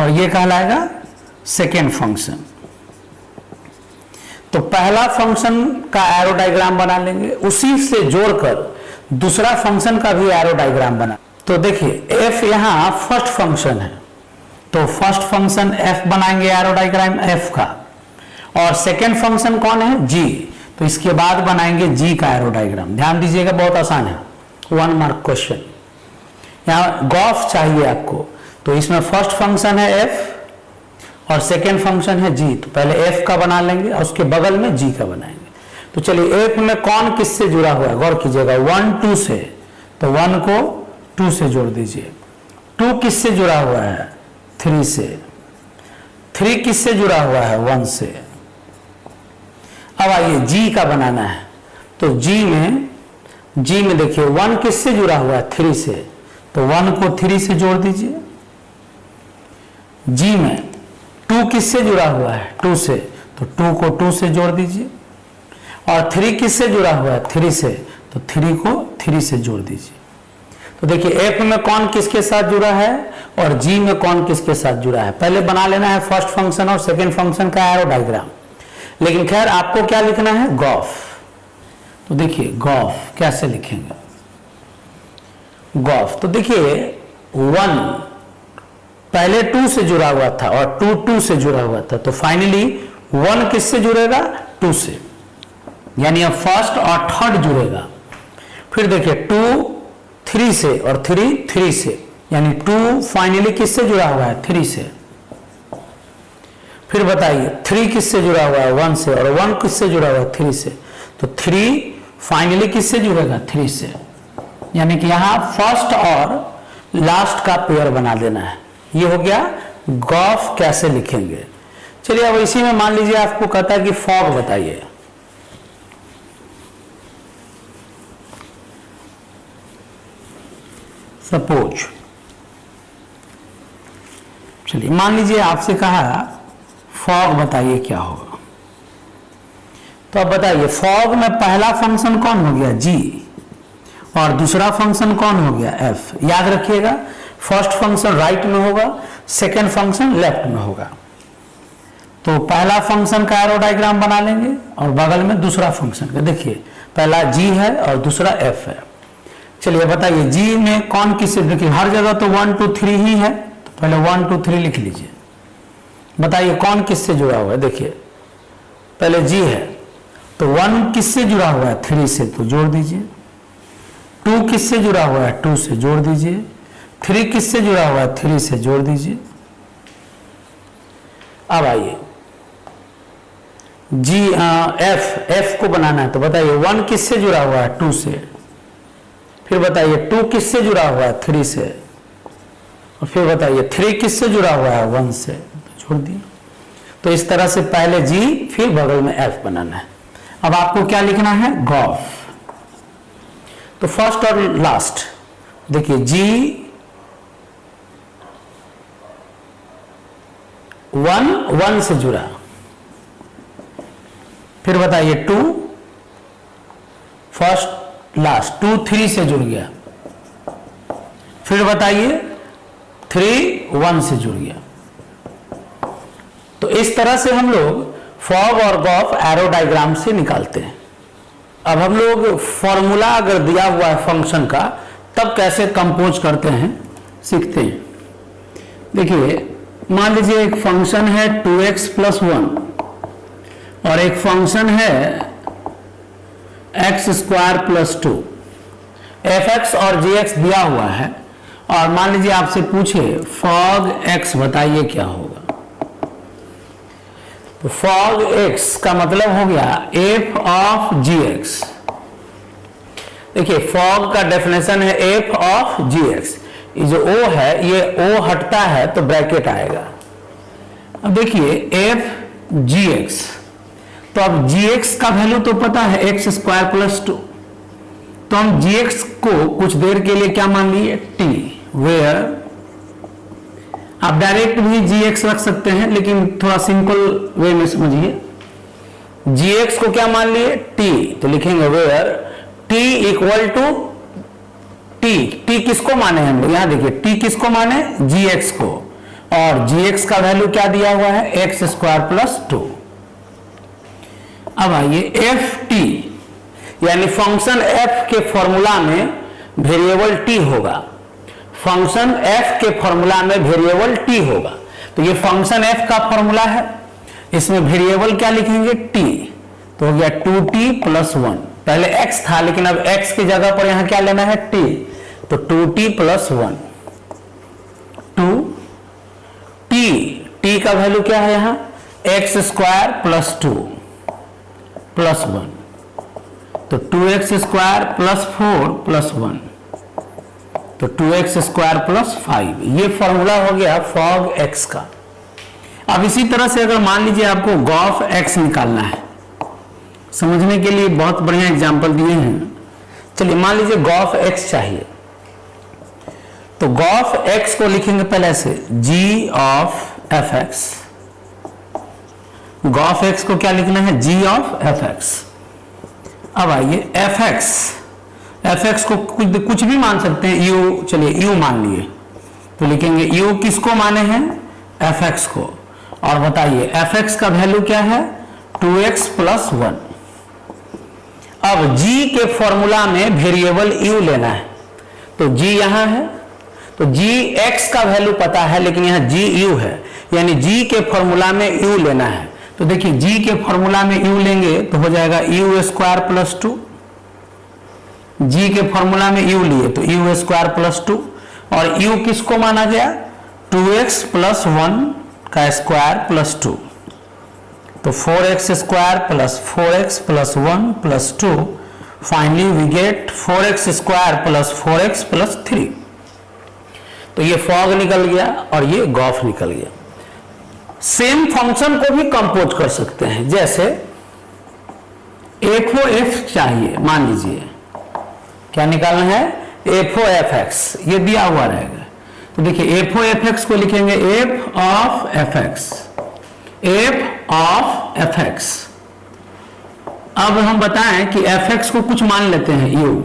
और ये कहलाएगा सेकेंड फंक्शन। तो पहला फंक्शन का एरो डायग्राम बना लेंगे, उसी से जोड़कर दूसरा फंक्शन का भी एरो डायग्राम बना। तो देखिए एफ यहां फर्स्ट फंक्शन है, तो फर्स्ट फंक्शन एफ बनाएंगे एरो डायग्राम एफ का, और सेकेंड फंक्शन कौन है, जी। तो इसके बाद बनाएंगे जी का एरो डायग्राम। ध्यान दीजिएगा, बहुत आसान है, 1 मार्क क्वेश्चन। यहां गॉफ चाहिए आपको, तो इसमें फर्स्ट फंक्शन है एफ और सेकेंड फंक्शन है जी। तो पहले एफ का बना लेंगे और उसके बगल में जी का बनाएंगे। तो चलिए एफ में कौन किससे जुड़ा हुआ है, गौर कीजिएगा, 1 2 से, तो 1 को 2 से जोड़ दीजिए। 2 किससे जुड़ा हुआ है, 3 से। 3 किससे जुड़ा हुआ है, 1 से। अब आइए जी का बनाना है, तो जी में देखिए 1 किससे जुड़ा हुआ है, 3 से, तो 1 को 3 से जोड़ दीजिए। जी में 2 किससे जुड़ा हुआ है, 2 से, तो 2 को 2 से जोड़ दीजिए। और 3 किससे जुड़ा हुआ है, 3 से, तो 3 को 3 से जोड़ दीजिए। तो देखिए एफ में कौन किसके साथ जुड़ा है और जी में कौन किसके साथ जुड़ा है। पहले बना लेना है फर्स्ट फंक्शन और सेकेंड फंक्शन का एरो डायग्राम, लेकिन खैर आपको क्या लिखना है, गॉफ। तो देखिए गॉफ कैसे लिखेंगे, गॉफ। तो देखिए 1 पहले 2 से जुड़ा हुआ था और 2 से जुड़ा हुआ था, तो फाइनली 1 किससे जुड़ेगा, 2 से, यानी अब फर्स्ट और थर्ड जुड़ेगा। फिर देखिए 2 3 से और 3 से, यानी 2 फाइनली किससे जुड़ा हुआ है, 3 से। फिर बताइए 3 किससे जुड़ा हुआ है, 1 से, और 1 किससे जुड़ा हुआ है, 3 से, तो 3 फाइनली किससे जुड़ेगा, 3 से। यानी कि यहां फर्स्ट और लास्ट का पेयर बना देना है। ये हो गया गॉफ कैसे लिखेंगे। चलिए अब इसी में मान लीजिए आपको कहता है कि फॉग बताइए। सपोज चलिए मान लीजिए आपसे कहा फॉग बताइए क्या होगा। तो अब बताइए फॉग में पहला फंक्शन कौन हो गया, जी, और दूसरा फंक्शन कौन हो गया, एफ। याद रखिएगा फर्स्ट फंक्शन राइट में होगा, सेकेंड फंक्शन लेफ्ट में होगा। तो पहला फंक्शन का एरो डायग्राम बना लेंगे और बगल में दूसरा फंक्शन का। देखिए पहला जी है और दूसरा एफ है। चलिए बताइए जी में कौन किससे, देखिए हर जगह तो 1 2 3 ही है, तो पहले 1 2 3 लिख लीजिए। बताइए कौन किससे जुड़ा हुआ है, देखिए पहले जी है, तो 1 किससे जुड़ा हुआ है, 3 से, तो जोड़ दीजिए। 2 किससे जुड़ा हुआ है, 2 से, जोड़ दीजिए। 3 किससे जुड़ा हुआ है, 3 से, जोड़ दीजिए। अब आइए जी एफ को बनाना है, तो बताइए 1 किससे जुड़ा हुआ है, 2 से। फिर बताइए 2 किससे जुड़ा हुआ है, 3 से, और फिर बताइए 3 किससे जुड़ा हुआ है, 1 से, तो छोड़ दिए। तो इस तरह से पहले जी फिर बगल में एफ बनाना है। अब आपको क्या लिखना है, गॉफ। तो फर्स्ट और लास्ट देखिए जी 1 से जुड़ा, फिर बताइए 2 फर्स्ट लास्ट, 2 3 से जुड़ गया, फिर बताइए 3 1 से जुड़ गया। तो इस तरह से हम लोग फॉग और गॉफ एरो डायग्राम से निकालते हैं। अब हम लोग फॉर्मूला अगर दिया हुआ है फंक्शन का तब कैसे कंपोज करते हैं सीखते हैं। देखिए मान लीजिए एक फंक्शन है 2x + 1 और एक फंक्शन है x² + 2। fx और gx दिया हुआ है और मान लीजिए आपसे पूछे फॉग x बताइए क्या होगा। तो फॉग x का मतलब हो गया f ऑफ gx। देखिए फॉग का डेफिनेशन है f ऑफ gx। ये जो o है ये o हटता है तो ब्रैकेट आएगा। अब देखिए f gx, तो अब gx का वैल्यू तो पता है x स्क्वायर प्लस 2, तो हम gx को कुछ देर के लिए क्या मान लिए t, वेयर आप डायरेक्ट भी gx रख सकते हैं, लेकिन थोड़ा सिंपल वे में समझिए। gx को क्या मान लिए t, तो लिखेंगे where t equal to t किसको माने हम लोग, यहां देखिए t किसको माने gx को, और gx का वैल्यू क्या दिया हुआ है x स्क्वायर प्लस 2। अब आइए ft यानी फंक्शन f के फॉर्मूला में वेरिएबल t होगा, फंक्शन f के फॉर्मूला में वेरिएबल t होगा। तो ये फंक्शन f का फॉर्मूला है, इसमें वेरिएबल क्या लिखेंगे t, तो हो गया 2t प्लस 1। पहले x था लेकिन अब x की जगह पर यहां क्या लेना है t, तो 2t प्लस 1। 2t का वैल्यू क्या है यहां x स्क्वायर प्लस 2 प्लस 1, तो 2x स्क्वायर प्लस 4 प्लस 1, तो 2x स्क्वायर प्लस 5। ये फॉर्मूला हो गया fog x का। अब इसी तरह से अगर मान लीजिए आपको gauf x निकालना है, समझने के लिए बहुत बढ़िया एग्जांपल दिए हैं। चलिए मान लीजिए gauf x चाहिए, तो gauf x को लिखेंगे पहले से g of fx। gauf x को क्या लिखना है g of fx। अब आइए fx को कुछ भी मान सकते हैं, u, चलिए u मान लिए, तो लिखेंगे u किसको माने हैं fx को, और बताइए fx का वैल्यू क्या है 2x प्लस 1। अब g के फॉर्मूला में वेरिएबल u लेना है, तो g यहां है, तो g x का वैल्यू पता है लेकिन यहां g u है, यानी g के फॉर्मूला में u लेना है। तो देखिए g के फॉर्मूला में u लेंगे तो हो जाएगा u स्क्वायर प्लस 2, g के फॉर्मूला में u लिए तो u स्क्वायर प्लस 2, और u किसको माना गया 2x प्लस 1 का स्क्वायर प्लस 2, तो 4x square plus 4x plus 1 plus 2, finally we get 4x square plus 4x plus 3। तो ये फॉग निकल गया और ये गॉफ निकल गया। सेम फंक्शन को भी कंपोज कर सकते हैं, जैसे f चाहिए, मान लीजिए क्या निकालना है f(x), ये दिया हुआ रहेगा। तो देखिए f(x) को लिखेंगे f of fx। अब हम बताएं कि fx को कुछ मान लेते हैं u,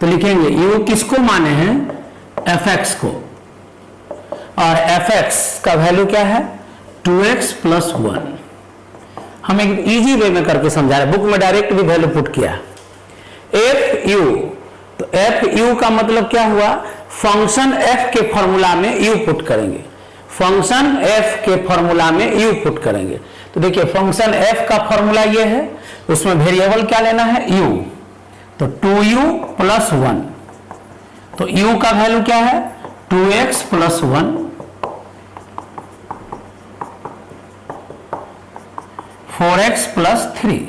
तो लिखेंगे u किसको माने हैं fx को, और fx का वैल्यू क्या है 2x प्लस 1। हम एक इजी वे में करके समझा रहे, बुक में डायरेक्ट भी वैल्यू पुट किया fu, तो fu का मतलब क्या हुआ फंक्शन f के फॉर्मूला में u पुट करेंगे, फंक्शन f के फॉर्मूला में u पुट करेंगे। तो देखिए फंक्शन f का फॉर्मूला ये है, उसमें वेरिएबल क्या लेना है u, तो 2u प्लस 1, तो u का वैल्यू क्या है 2x प्लस 1, 4x प्लस 3।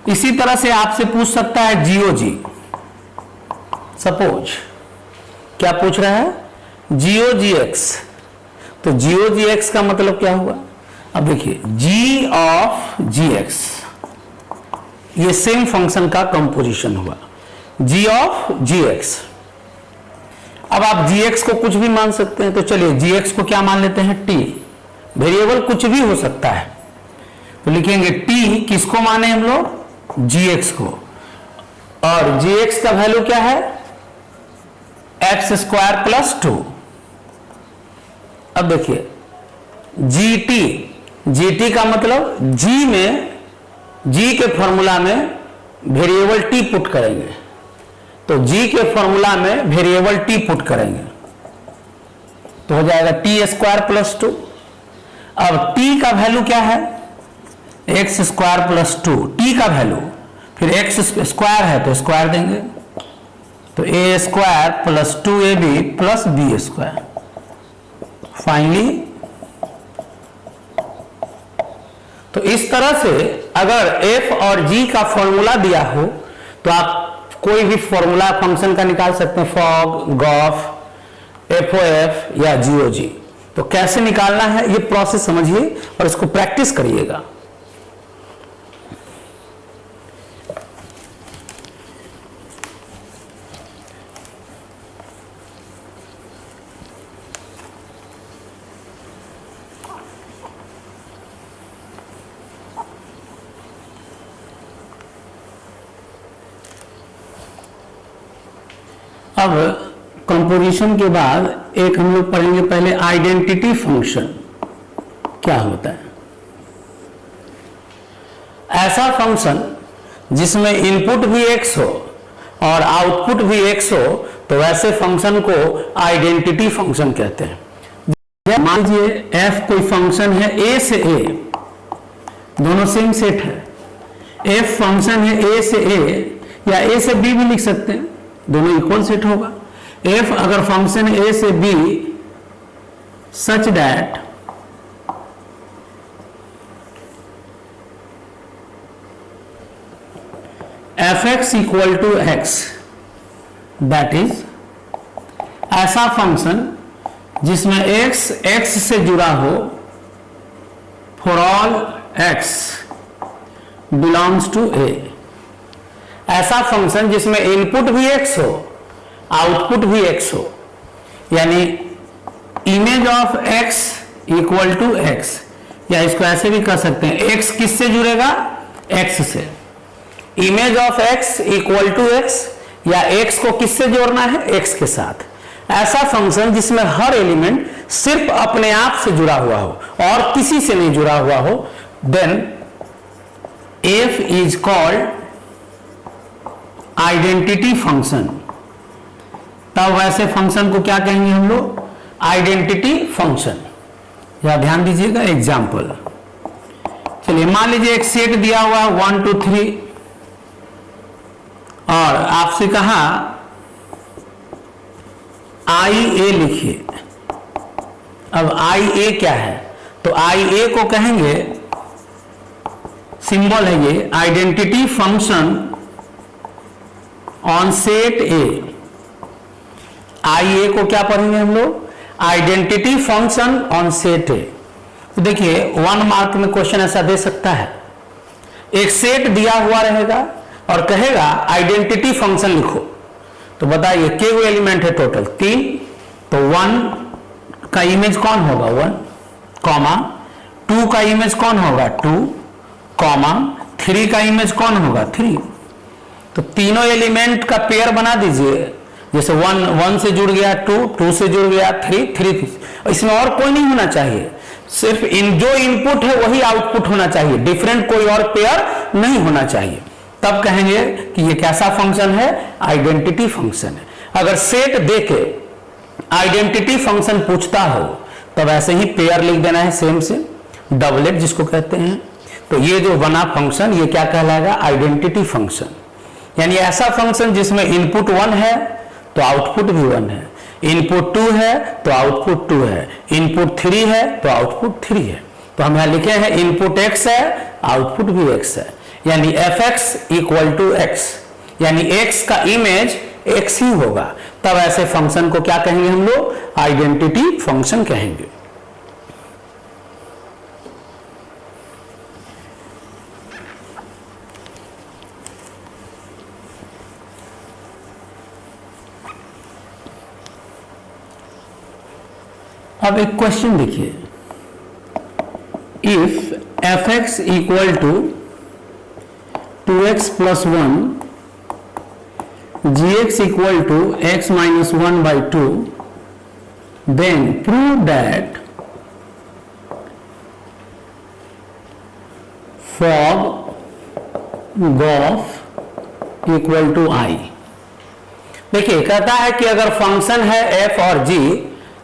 इसी तरह से आपसे पूछ सकता है GOG, सपोज क्या पूछ रहा है GOGX, तो GOGX का मतलब क्या हुआ, अब देखिए g of gx, ये सेम फंक्शन का कंपोजिशन हुआ g of gx। अब आप gx को कुछ भी मान सकते हैं, तो चलिए gx को क्या मान लेते हैं t, वेरिएबल कुछ भी हो सकता है, तो लिखेंगे t किसको माने हम लोग gx को, और gx का वैल्यू क्या है x स्क्वायर प्लस 2। अब देखिए gt का मतलब g के फॉर्मूला में वेरिएबल t पुट करेंगे, तो g के फॉर्मूला में वेरिएबल t पुट करेंगे तो हो जाएगा t स्क्वायर प्लस 2। अब t का वैल्यू क्या है x स्क्वायर प्लस 2, t का वैल्यू, फिर x स्क्वायर है तो स्क्वायर देंगे, तो a square plus 2ab plus b square. Finally तो इस तरह से अगर f और g का फॉर्मूला दिया हो तो आप कोई भी फॉर्मूला फंक्शन का निकाल सकते हैं, फॉग, गॉफ, FOF या GOG। तो कैसे निकालना है ये प्रोसेस समझिए और इसको प्रैक्टिस करिएगा। अब कंपोजिशन के बाद एक हम लोग पढ़ेंगे पहले आइडेंटिटी फंक्शन क्या होता है। ऐसा फंक्शन जिसमें इनपुट भी x हो और आउटपुट भी x हो तो वैसे फंक्शन को आइडेंटिटी फंक्शन कहते हैं। मान लीजिए f कोई फंक्शन है a से a, दोनों सेम सेट है। f फंक्शन है a से a या a से b भी लिख सकते हैं, दोनों इक्वल सेट होगा। f अगर फंक्शन a से b such that fx equal to x, that is ऐसा फंक्शन जिसमें x से जुड़ा हो for all x belongs to a। ऐसा फंक्शन जिसमें इनपुट भी x हो आउटपुट भी x हो, यानी image of x equal to x, या इसको ऐसे भी कह सकते हैं x किससे जुड़ेगा x से। Image of x equal to x या x को किससे जोड़ना है x के साथ। ऐसा फंक्शन जिसमें हर एलिमेंट सिर्फ अपने आप से जुड़ा हुआ हो और किसी से नहीं जुड़ा हुआ हो, then f is called identity function. तब वैसे फंक्शन को क्या कहेंगे हम लोग आइडेंटिटी फंक्शन। या ध्यान दीजिएगा एग्जाम्पल, चलिए मान लीजिए एक सेट दिया हुआ 1 2 3 और आपसे कहा आई ए लिखिए। अब आई ए क्या है, तो आई ए को कहेंगे, सिंबल है ये identity function on set A. I A को क्या पढ़ेंगे हम लोग identity function on set A. तो देखिए 1 मार्क में क्वेश्चन ऐसा दे सकता है, एक सेट दिया हुआ रहेगा और कहेगा आइडेंटिटी फंक्शन लिखो। तो बताइए के वो एलिमेंट है टोटल 3, तो 1 का इमेज कौन होगा 1, कॉमा 2 का इमेज कौन होगा 2, कॉमा 3 का इमेज कौन होगा 3। तो तीनों एलिमेंट का पेयर बना दीजिए, जैसे 1 से जुड़ गया 2 से जुड़ गया 3। इसमें और कोई नहीं होना चाहिए, सिर्फ जो इनपुट है वही आउटपुट होना चाहिए, डिफरेंट कोई और पेयर नहीं होना चाहिए। तब कहेंगे कि ये कैसा फंक्शन है आइडेंटिटी फंक्शन है। अगर सेट देके आइडेंटिटी फंक्शन पूछता हो तब ऐसे ही पेयर लिख देना है, सेम से डबलेट जिसको कहते हैं। तो ये जो बना फंक्शन ये क्या कहलाएगा आइडेंटिटी फंक्शन। यानी ऐसा फंक्शन जिसमें इनपुट 1 है तो आउटपुट भी 1 है, इनपुट 2 है तो आउटपुट 2 है, इनपुट 3 है तो आउटपुट 3 है। तो हम यहां लिखे हैं इनपुट x है आउटपुट भी x है, यानी fx इक्वल टू x, यानी x का इमेज x ही होगा। तब ऐसे फंक्शन को क्या कहेंगे हम लोग आइडेंटिटी फंक्शन कहेंगे। अब एक क्वेश्चन देखिए, if fx equal to 2x plus 1 gx equal to x minus 1 by 2, then prove that fog gof equal to i। देखिए कहता है कि अगर फंक्शन है f और g,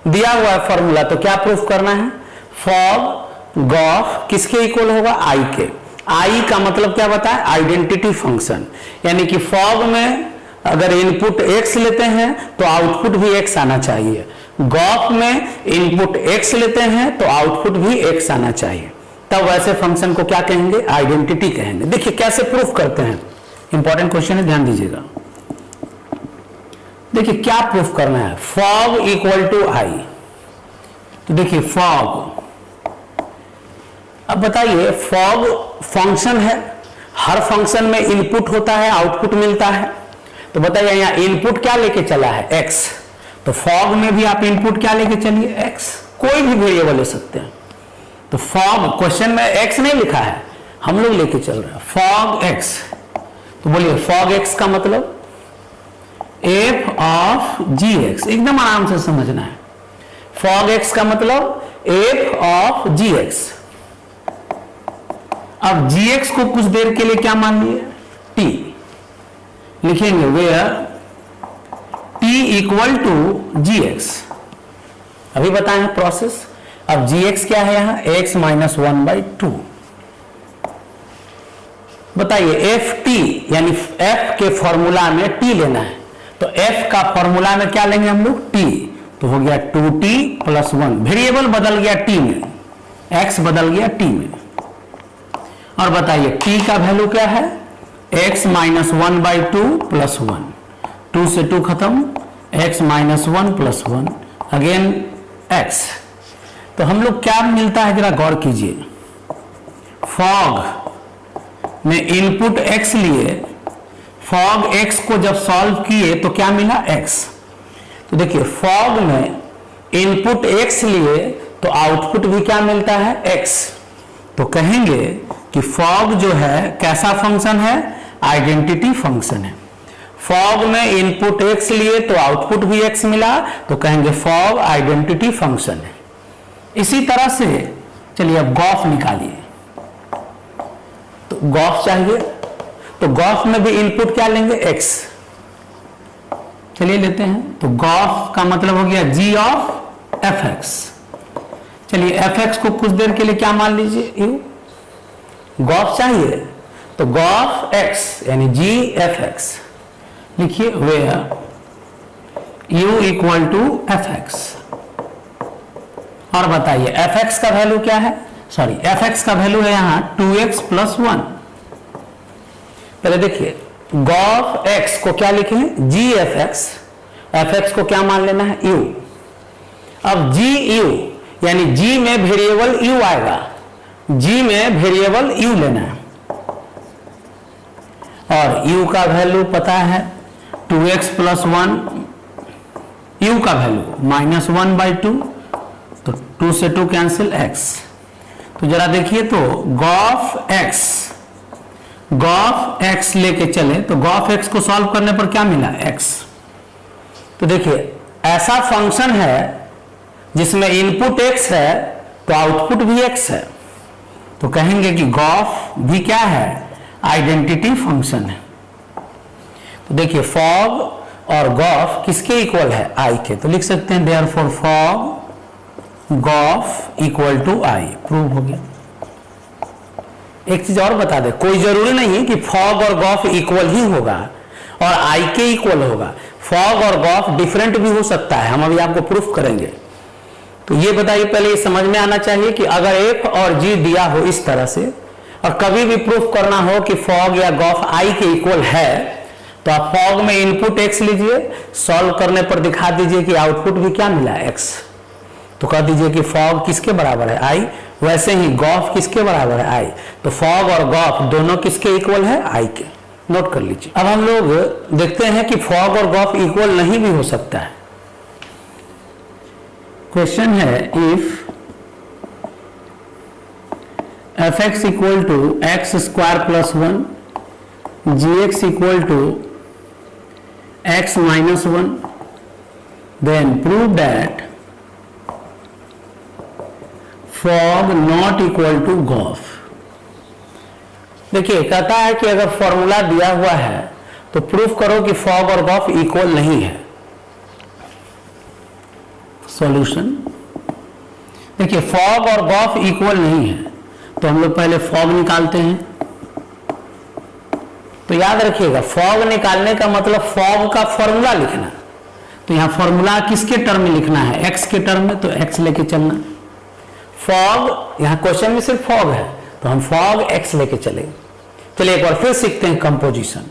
दिया हुआ है फॉर्मूला, तो क्या प्रूफ करना है फॉग गॉफ किसके इक्वल होगा i के। i का मतलब क्या बताए आइडेंटिटी फंक्शन, यानी कि फॉग में अगर इनपुट x लेते हैं तो आउटपुट भी x आना चाहिए, गॉफ में इनपुट x लेते हैं तो आउटपुट भी x आना चाहिए। तब वैसे फंक्शन को क्या कहेंगे आइडेंटिटी कहेंगे। देखिए कैसे प्रूफ करते हैं, इंपॉर्टेंट क्वेश्चन है, ध्यान दीजिएगा। देखिए क्या प्रूफ करना है, फॉग इक्वल टू i, तो देखिए फॉग, अब बताइए फॉग फंक्शन है, हर फंक्शन में इनपुट होता है आउटपुट मिलता है, तो बताइए यहाँ इनपुट क्या लेके चला है x, तो फॉग में भी आप इनपुट क्या लेके चलिए x, कोई भी वेरिएबल ले सकते हैं। तो फॉग क्वेश्चन में x नहीं लिखा है, हम लोग लेके चल रहे हैं फॉग x, तो बोलिए फॉग x का मतलब f ऑफ gx, एकदम आराम से समझना है। फॉग x का मतलब f ऑफ gx। अब gx को कुछ देर के लिए क्या मान लिए t, लिखेंगे where t equal to gx, अभी बताए हैं प्रोसेस। अब gx क्या है यहां x माइनस 1/2, बताइए ft यानी f के फॉर्मूला में t लेना है, तो f का फॉर्मूला में क्या लेंगे हम लोग t, तो हो गया 2t प्लस 1, वेरिएबल बदल गया t में, x बदल गया t में। और बताइए t का वैल्यू क्या है x माइनस 1/2 प्लस 1, 2 से 2 खत्म, x minus 1 plus 1 again x। तो हम लोग क्या मिलता है जरा गौर कीजिए, फॉग में इनपुट x लिए, फॉग x को जब सॉल्व किए तो क्या मिला x, तो देखिए फॉग में इनपुट x लिए तो आउटपुट भी क्या मिलता है x, तो कहेंगे कि फॉग जो है कैसा फंक्शन है, आइडेंटिटी फंक्शन है। फॉग में इनपुट x लिए तो आउटपुट भी x मिला, तो कहेंगे फॉग आइडेंटिटी फंक्शन है। इसी तरह से चलिए अब गॉफ निकालिए, तो गॉफ चाहिए, तो गॉफ में भी इनपुट क्या लेंगे x, चलिए लेते हैं, तो गॉफ का मतलब हो गया g ऑफ fx। चलिए fx को कुछ देर के लिए क्या मान लीजिए u, गॉफ चाहिए तो गॉफ x यानी g fx, लिखिए where u equal to fx। और बताइए fx का वैल्यू क्या है, सॉरी fx का वैल्यू है यहां 2x प्लस 1। पहले देखिए गॉफ x को क्या लिखें g fx, fx को क्या मान लेना है u। अब g u यानी g में वेरिएबल u आएगा, g में वेरिएबल u लेना है, और u का वैल्यू पता है 2x प्लस 1, u का वैल्यू माइनस 1/2, तो 2 से 2 कैंसिल x। तो जरा देखिए तो गॉफ x लेके चले तो गॉफ x को सॉल्व करने पर क्या मिला x। तो देखिए ऐसा फंक्शन है जिसमें इनपुट x है तो आउटपुट भी x है, तो कहेंगे कि गॉफ भी क्या है, आइडेंटिटी फंक्शन है। तो देखिए फॉग और गॉफ किसके इक्वल है, i के, तो लिख सकते हैं therefore fog gof equal to i, prove हो गया। एक चीज और बता दे, कोई जरूरी नहीं है कि फॉग और गॉफ इक्वल ही होगा और i के इक्वल होगा, फॉग और गॉफ डिफरेंट भी हो सकता है, हम अभी आपको प्रूफ करेंगे। तो ये बताइए पहले, ये समझ में आना चाहिए कि अगर f और g दिया हो इस तरह से और कभी भी प्रूफ करना हो कि फॉग या गॉफ i के इक्वल है, तो आप फॉग में इनपुट x लीजिए, सॉल्व करने पर दिखा दीजिए कि आउटपुट भी क्या मिला x, तो कह दीजिए कि फॉग किसके बराबर है i, वैसे ही गॉफ किसके बराबर है i, तो फॉग और गॉफ दोनों किसके इक्वल है, i के, नोट कर लीजिए। अब हम लोग देखते हैं कि फॉग और गॉफ इक्वल नहीं भी हो सकता है। क्वेश्चन है if fx equal to x square plus 1, gx equal to x minus 1, then prove that fog not equal to gof. देखिए कहता है कि अगर फॉर्मूला दिया हुआ है तो प्रूफ करो कि फॉग और गॉफ इक्वल नहीं है। सॉल्यूशन, देखिए फॉग और गॉफ इक्वल नहीं है, तो हम लोग पहले फॉग निकालते हैं। तो याद रखिएगा फॉग निकालने का मतलब फॉग का फॉर्मूला लिखना, तो यहां फॉर्मूला किसके टर्म में लिखना है, एक्स के टर्म में, तो एक्स लेके चलना। फॉग यहां क्वेश्चन में सिर्फ फॉग है तो हम फॉग एक्स लेके चले। चलिए एक बार फिर सीखते हैं कंपोजिशन।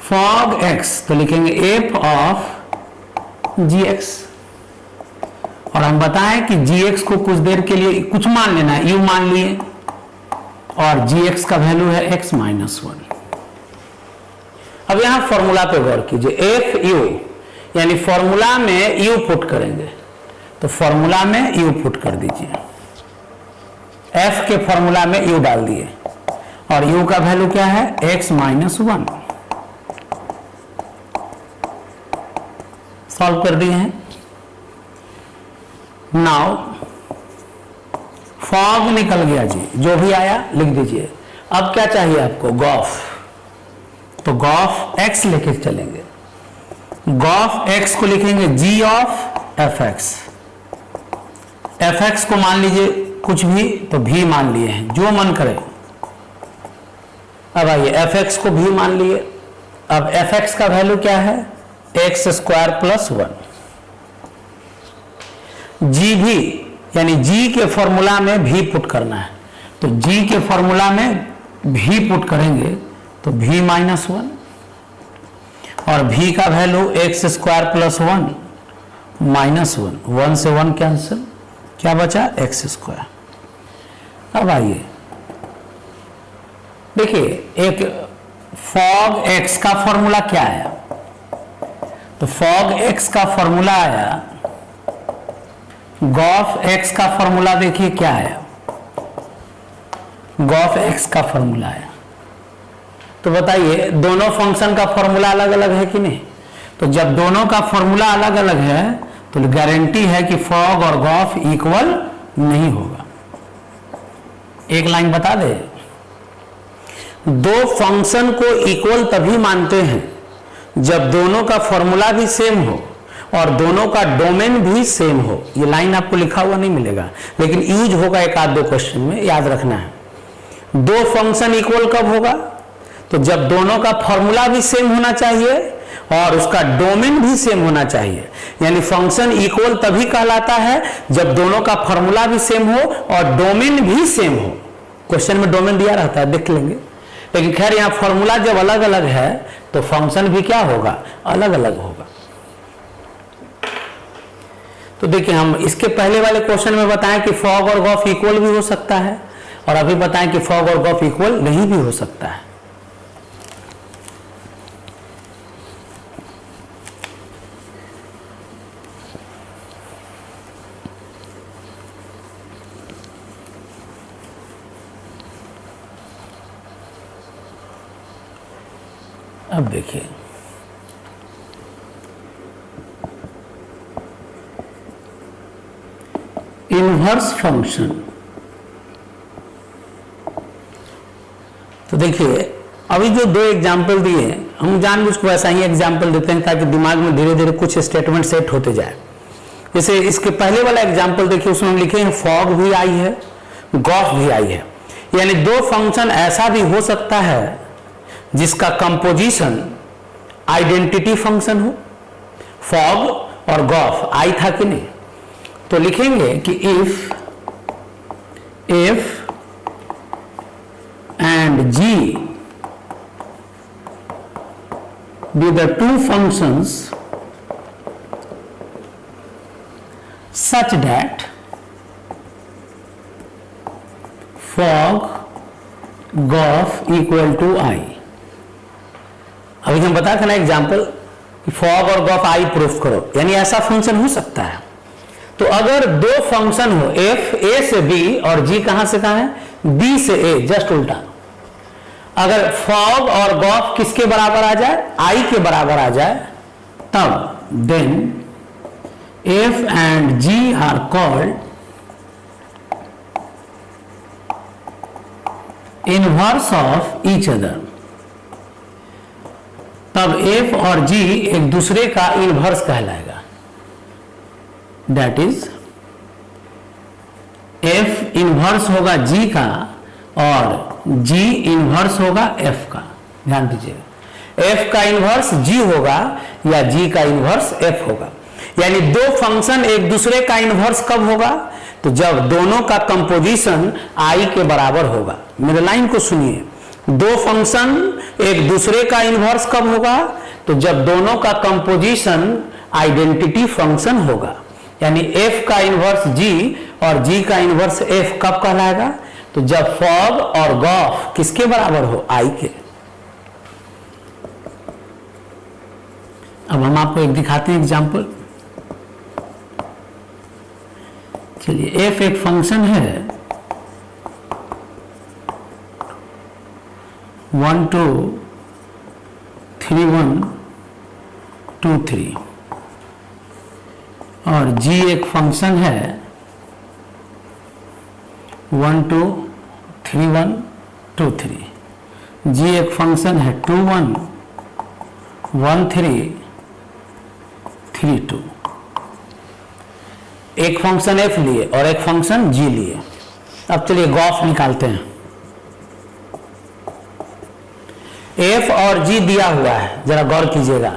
फॉग एक्स तो लिखेंगे एफ ऑफ जी एक्स, और हम बताएं कि gx को कुछ देर के लिए कुछ मान लेना है, u मान लिए, और gx का वैल्यू है x माइनस 1। अब यहां फॉर्मूला पे गौर कीजिए, एफ यू, यानी फॉर्मूला में u पुट करेंगे, तो फॉर्मूला में u पुट कर दीजिए, f के फॉर्मूला में u डाल दिए, और u का वैल्यू क्या है, x माइनस 1। सॉल्व कर दिए हैं। नाउ फॉग निकल गया जी, जो भी आया लिख दीजिए। अब क्या चाहिए आपको, गॉफ, तो गॉफ x लेके चलेंगे। गॉफ x को लिखेंगे g ऑफ fx। fx को मान लीजिए कुछ भी, तो v मान लिए हैं, जो मन करे। अब आइए fx को v मान लिए। अब fx का वैल्यू क्या है, x स्क्वायर प्लस 1। g भी, यानी g के फॉर्मूला में v पुट करना है, तो g के फॉर्मूला में v पुट करेंगे तो v माइनस 1, और v का value x square plus 1 minus 1, 1 से 1 कैंसिल, क्या बचा, x स्क्वायर। अब आइए देखिए, एक फॉग x का फॉर्मूला क्या आया, तो फॉग x का फॉर्मूला आया, गॉफ x का फॉर्मूला देखिए क्या आया, गॉफ x का फॉर्मूला आया। तो बताइए दोनों फंक्शन का फॉर्मूला अलग अलग है कि नहीं, तो जब दोनों का फॉर्मूला अलग अलग है तो गारंटी है कि फॉग और गॉफ इक्वल नहीं होगा। एक लाइन बता दे, दो फंक्शन को इक्वल तभी मानते हैं जब दोनों का फॉर्मूला भी सेम हो और दोनों का डोमेन भी सेम हो। ये लाइन आपको लिखा हुआ नहीं मिलेगा, लेकिन यूज होगा एक आध दो क्वेश्चन में, याद रखना है। दो फंक्शन इक्वल कब होगा, तो जब दोनों का फॉर्मूला भी सेम होना चाहिए और उसका डोमेन भी सेम होना चाहिए। यानी फंक्शन इक्वल तभी कहलाता है जब दोनों का फॉर्मूला भी सेम हो और डोमेन भी सेम हो। क्वेश्चन में डोमेन दिया रहता है, देख लेंगे, लेकिन खैर यहां फॉर्मूला जब अलग अलग है तो फंक्शन भी क्या होगा, अलग अलग होगा। तो देखिए, हम इसके पहले वाले क्वेश्चन में बताएं कि फॉग और गॉफ इक्वल भी हो सकता है, और अभी बताएं कि फॉग और गॉफ इक्वल नहीं भी हो सकता है। अब देखिए, इनवर्स फंक्शन, तो देखिए अभी जो दो एग्जाम्पल दिए, हम जानबूझ को ऐसा ही एग्जाम्पल देते हैं ताकि दिमाग में धीरे धीरे कुछ स्टेटमेंट सेट होते जाए। जैसे इसके पहले वाला एग्जाम्पल देखिए, उसमें हम लिखे हैं फॉग भी आई है, गॉफ भी आई है। यानी दो फंक्शन ऐसा भी हो सकता है जिसका कंपोजिशन आइडेंटिटी फंक्शन हो। फॉग और गॉफ आई था कि नहीं, तो लिखेंगे कि if and g be the two functions such that fog gof equal to I. अभी हम बता था ना एग्जाम्पल कि फॉग और गॉफ आई प्रूफ करो, यानी ऐसा फंक्शन हो सकता है। तो अगर दो फंक्शन हो, एफ ए से बी और जी कहां से कहां है, बी से ए, जस्ट उल्टा। अगर फॉग और गॉफ किसके बराबर आ जाए, आई के बराबर आ जाए, तब then F and G are called inverse of each other. तब एफ और जी एक दूसरे का इनवर्स कहलाएगा। दैट इज एफ इनवर्स होगा जी का और जी इनवर्स होगा एफ का। ध्यान दीजिएगा, एफ का इनवर्स जी होगा या जी का इनवर्स एफ होगा। यानी दो फंक्शन एक दूसरे का इनवर्स कब होगा, तो जब दोनों का कंपोजिशन आई के बराबर होगा। मेरे लाइन को सुनिए, दो फंक्शन एक दूसरे का इनवर्स कब होगा, तो जब दोनों का कंपोजिशन आइडेंटिटी फंक्शन होगा। यानी f का इनवर्स g और g का इनवर्स f कब कहलाएगा? तो जब फॉग और गॉफ किसके बराबर हो? I के। अब हम आपको एक दिखाते हैं एग्जांपल। चलिए, f एक फंक्शन है 1 2 3 1 2 3 और g एक फंक्शन है 1 2 3 1 2 3। g एक फंक्शन है 2 1 1 3 3 2। एक फंक्शन f लिए और एक फंक्शन g लिए। अब चलिए गॉफ निकालते हैं। f और g दिया हुआ है, जरा गौर कीजिएगा।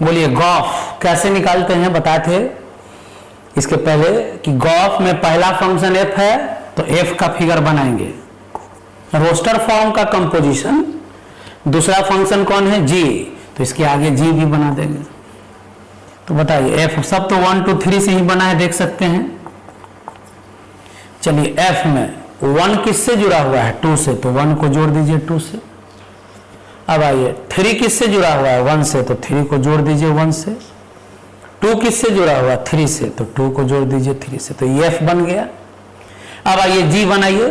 बोलिए गॉफ कैसे निकालते हैं? बताए थे इसके पहले कि गॉफ में पहला फंक्शन f है तो f का फिगर बनाएंगे, रोस्टर फॉर्म का कंपोजिशन। दूसरा फंक्शन कौन है? g, तो इसके आगे g भी बना देंगे। तो बताइए f सब तो 1 2 3 से ही बना है, देख सकते हैं। चलिए f में 1 किससे जुड़ा हुआ है? 2 से, तो 1 को जोड़ दीजिए 2 से। अब आइए 3 किससे जुड़ा हुआ है? 1 से, तो 3 को जोड़ दीजिए 1 से। 2 किससे जुड़ा हुआ है? 3 से, तो 2 को जोड़ दीजिए 3 से। तो ये f बन गया। अब आइए g बनाइए।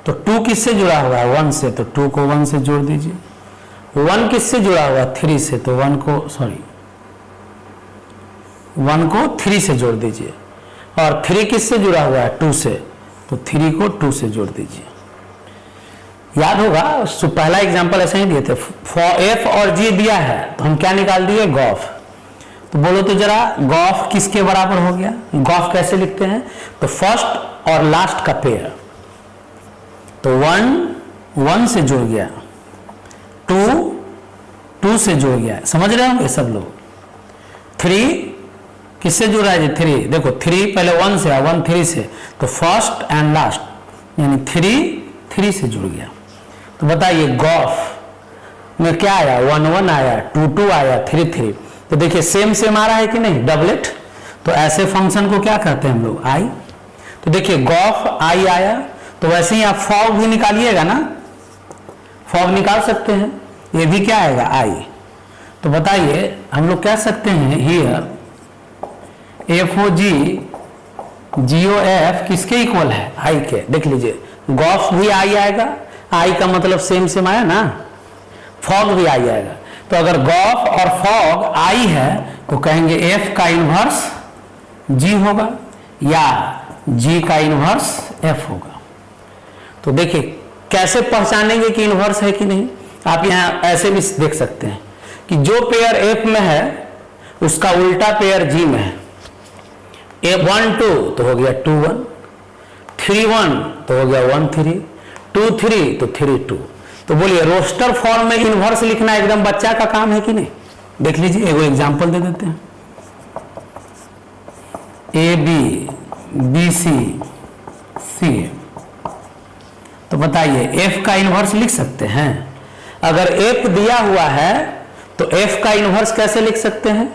तो 2 किससे जुड़ा हुआ है? 1 से, तो 2 को 1 से जोड़ दीजिए। 1 किससे जुड़ा हुआ है? 3 से, तो 1 को 3 से जोड़ दीजिए। और 3 किससे जुड़ा हुआ है? 2 से, तो 3 को 2 से जोड़ दीजिए। याद होगा पहला एग्जांपल ऐसे ही दिए थे। f और g दिया है तो हम क्या निकाल दिए? गॉफ। तो बोलो तो जरा गॉफ किसके बराबर हो गया? गॉफ कैसे लिखते हैं? तो फर्स्ट और लास्ट का पेयर। तो 1 1 से जुड़ गया, 2 2 से जुड़ गया। समझ रहे होंगे सब लोग। 3 किससे जुड़ा है जी? 3। देखो 3 पहले 1 से, 1 3 से, तो फर्स्ट एंड लास्ट यानी 3 3 से जुड़ गया। तो बताइए गॉफ में क्या आया? 1 1 आया, 2 2 आया, 3 3। तो देखिए सेम सेम आ रहा है कि नहीं? डबलेट। तो ऐसे फंक्शन को क्या कहते हैं हम लोग? आई। तो देखिए गॉफ आई आया। तो वैसे ही आप फॉग भी निकालिएगा ना, फॉग निकाल सकते हैं। ये भी क्या आएगा? आई। तो बताइए हम लोग कह सकते हैं हियर FOG GOF किसके इक्वल है? आई के। देख लीजिए गॉफ भी आई आएगा, आई का मतलब सेम सेम आया ना, फॉग भी आई आएगा। तो अगर गॉफ और फॉग आई है तो कहेंगे f का इनवर्स g होगा या g का इनवर्स f होगा। तो देखिए कैसे पहचानेंगे कि इनवर्स है कि नहीं? आप यहां ऐसे भी देख सकते हैं कि जो पेयर f में है उसका उल्टा पेयर g में है। 1 2 तो हो गया 2 1, 3 1 तो हो गया 1 3, 2 3 तो 3 2। तो बोलिए रोस्टर फॉर्म में इनवर्स लिखना एकदम बच्चा का काम है कि नहीं? देख लीजिए एक एग्जांपल दे देते हैं। AB BC CA। तो बताइए f का इनवर्स लिख सकते हैं? अगर f दिया हुआ है तो f का इनवर्स कैसे लिख सकते हैं?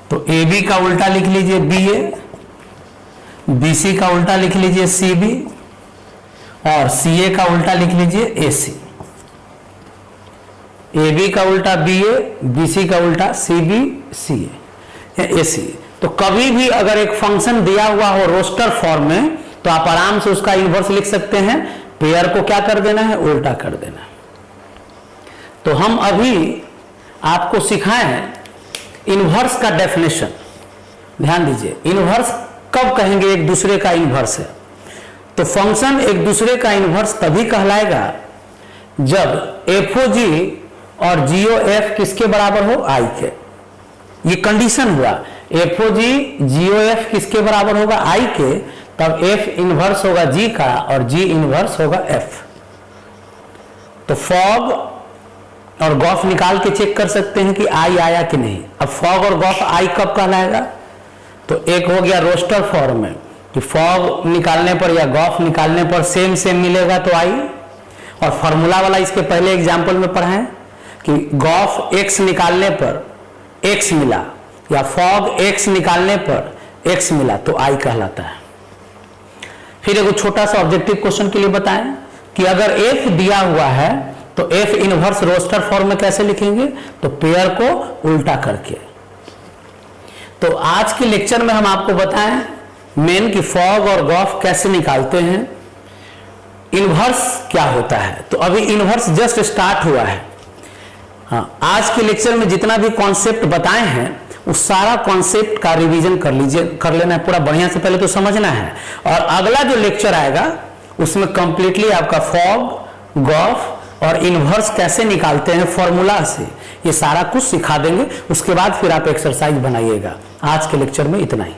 तो AB का उल्टा लिख लीजिए BA, BC का उल्टा लिख लीजिए CB और CA का उल्टा लिख लीजिए AC। AB का उल्टा BA, BC का उल्टा CB CA या AC। तो कभी भी अगर एक फंक्शन दिया हुआ हो रोस्टर फॉर्म में तो आप आराम से उसका इनवर्स लिख सकते हैं। पेयर को क्या कर देना है? उल्टा कर देना है। तो हम अभी आपको सिखाएं इनवर्स का डेफिनेशन। ध्यान दीजिए, इनवर्स कब कहेंगे एक दूसरे का इनवर्स है? तो फंक्शन एक दूसरे का इनवर्स तभी कहलाएगा जब FOG और GOF किसके बराबर हो? I के। ये कंडीशन हुआ। FOG GOF किसके बराबर होगा? I के। तब F इनवर्स होगा G का और G इनवर्स होगा F। तो फॉग और गॉफ निकाल के चेक कर सकते हैं कि I आया कि नहीं। अब फॉग और गॉफ I कब कहलाएगा? तो एक हो गया रोस्टर फॉर्म में कि फॉग निकालने पर या गॉफ निकालने पर सेम सेम मिलेगा तो I। और फॉर्मूला वाला इसके पहले एग्जाम्पल में पढ़ा है कि गॉफ x निकालने पर x मिला या फॉग x निकालने पर x मिला तो I कहलाता है। फिर एक छोटा सा ऑब्जेक्टिव क्वेश्चन के लिए बताएं कि अगर f दिया हुआ है तो f इनवर्स रोस्टर फॉर्म में कैसे लिखेंगे, तो पेयर को उल्टा करके। तो आज के लेक्चर में हम आपको बताएं मेन की फॉग और गॉफ कैसे निकालते हैं, इनवर्स क्या होता है। तो अभी इनवर्स जस्ट स्टार्ट हुआ है। हाँ, आज के लेक्चर में जितना भी कॉन्सेप्ट बताए हैं उस सारा कॉन्सेप्ट का रिवीजन कर लीजिए, कर लेना है पूरा बढ़िया से, पहले तो समझना है। और अगला जो लेक्चर आएगा उसमें कंप्लीटली आपका फॉग, गॉफ और इनवर्स कैसे निकालते हैं फॉर्मूला से, ये सारा कुछ सिखा देंगे। उसके बाद फिर आप एक्सरसाइज बनाइएगा। आज के लेक्चर में इतना ही।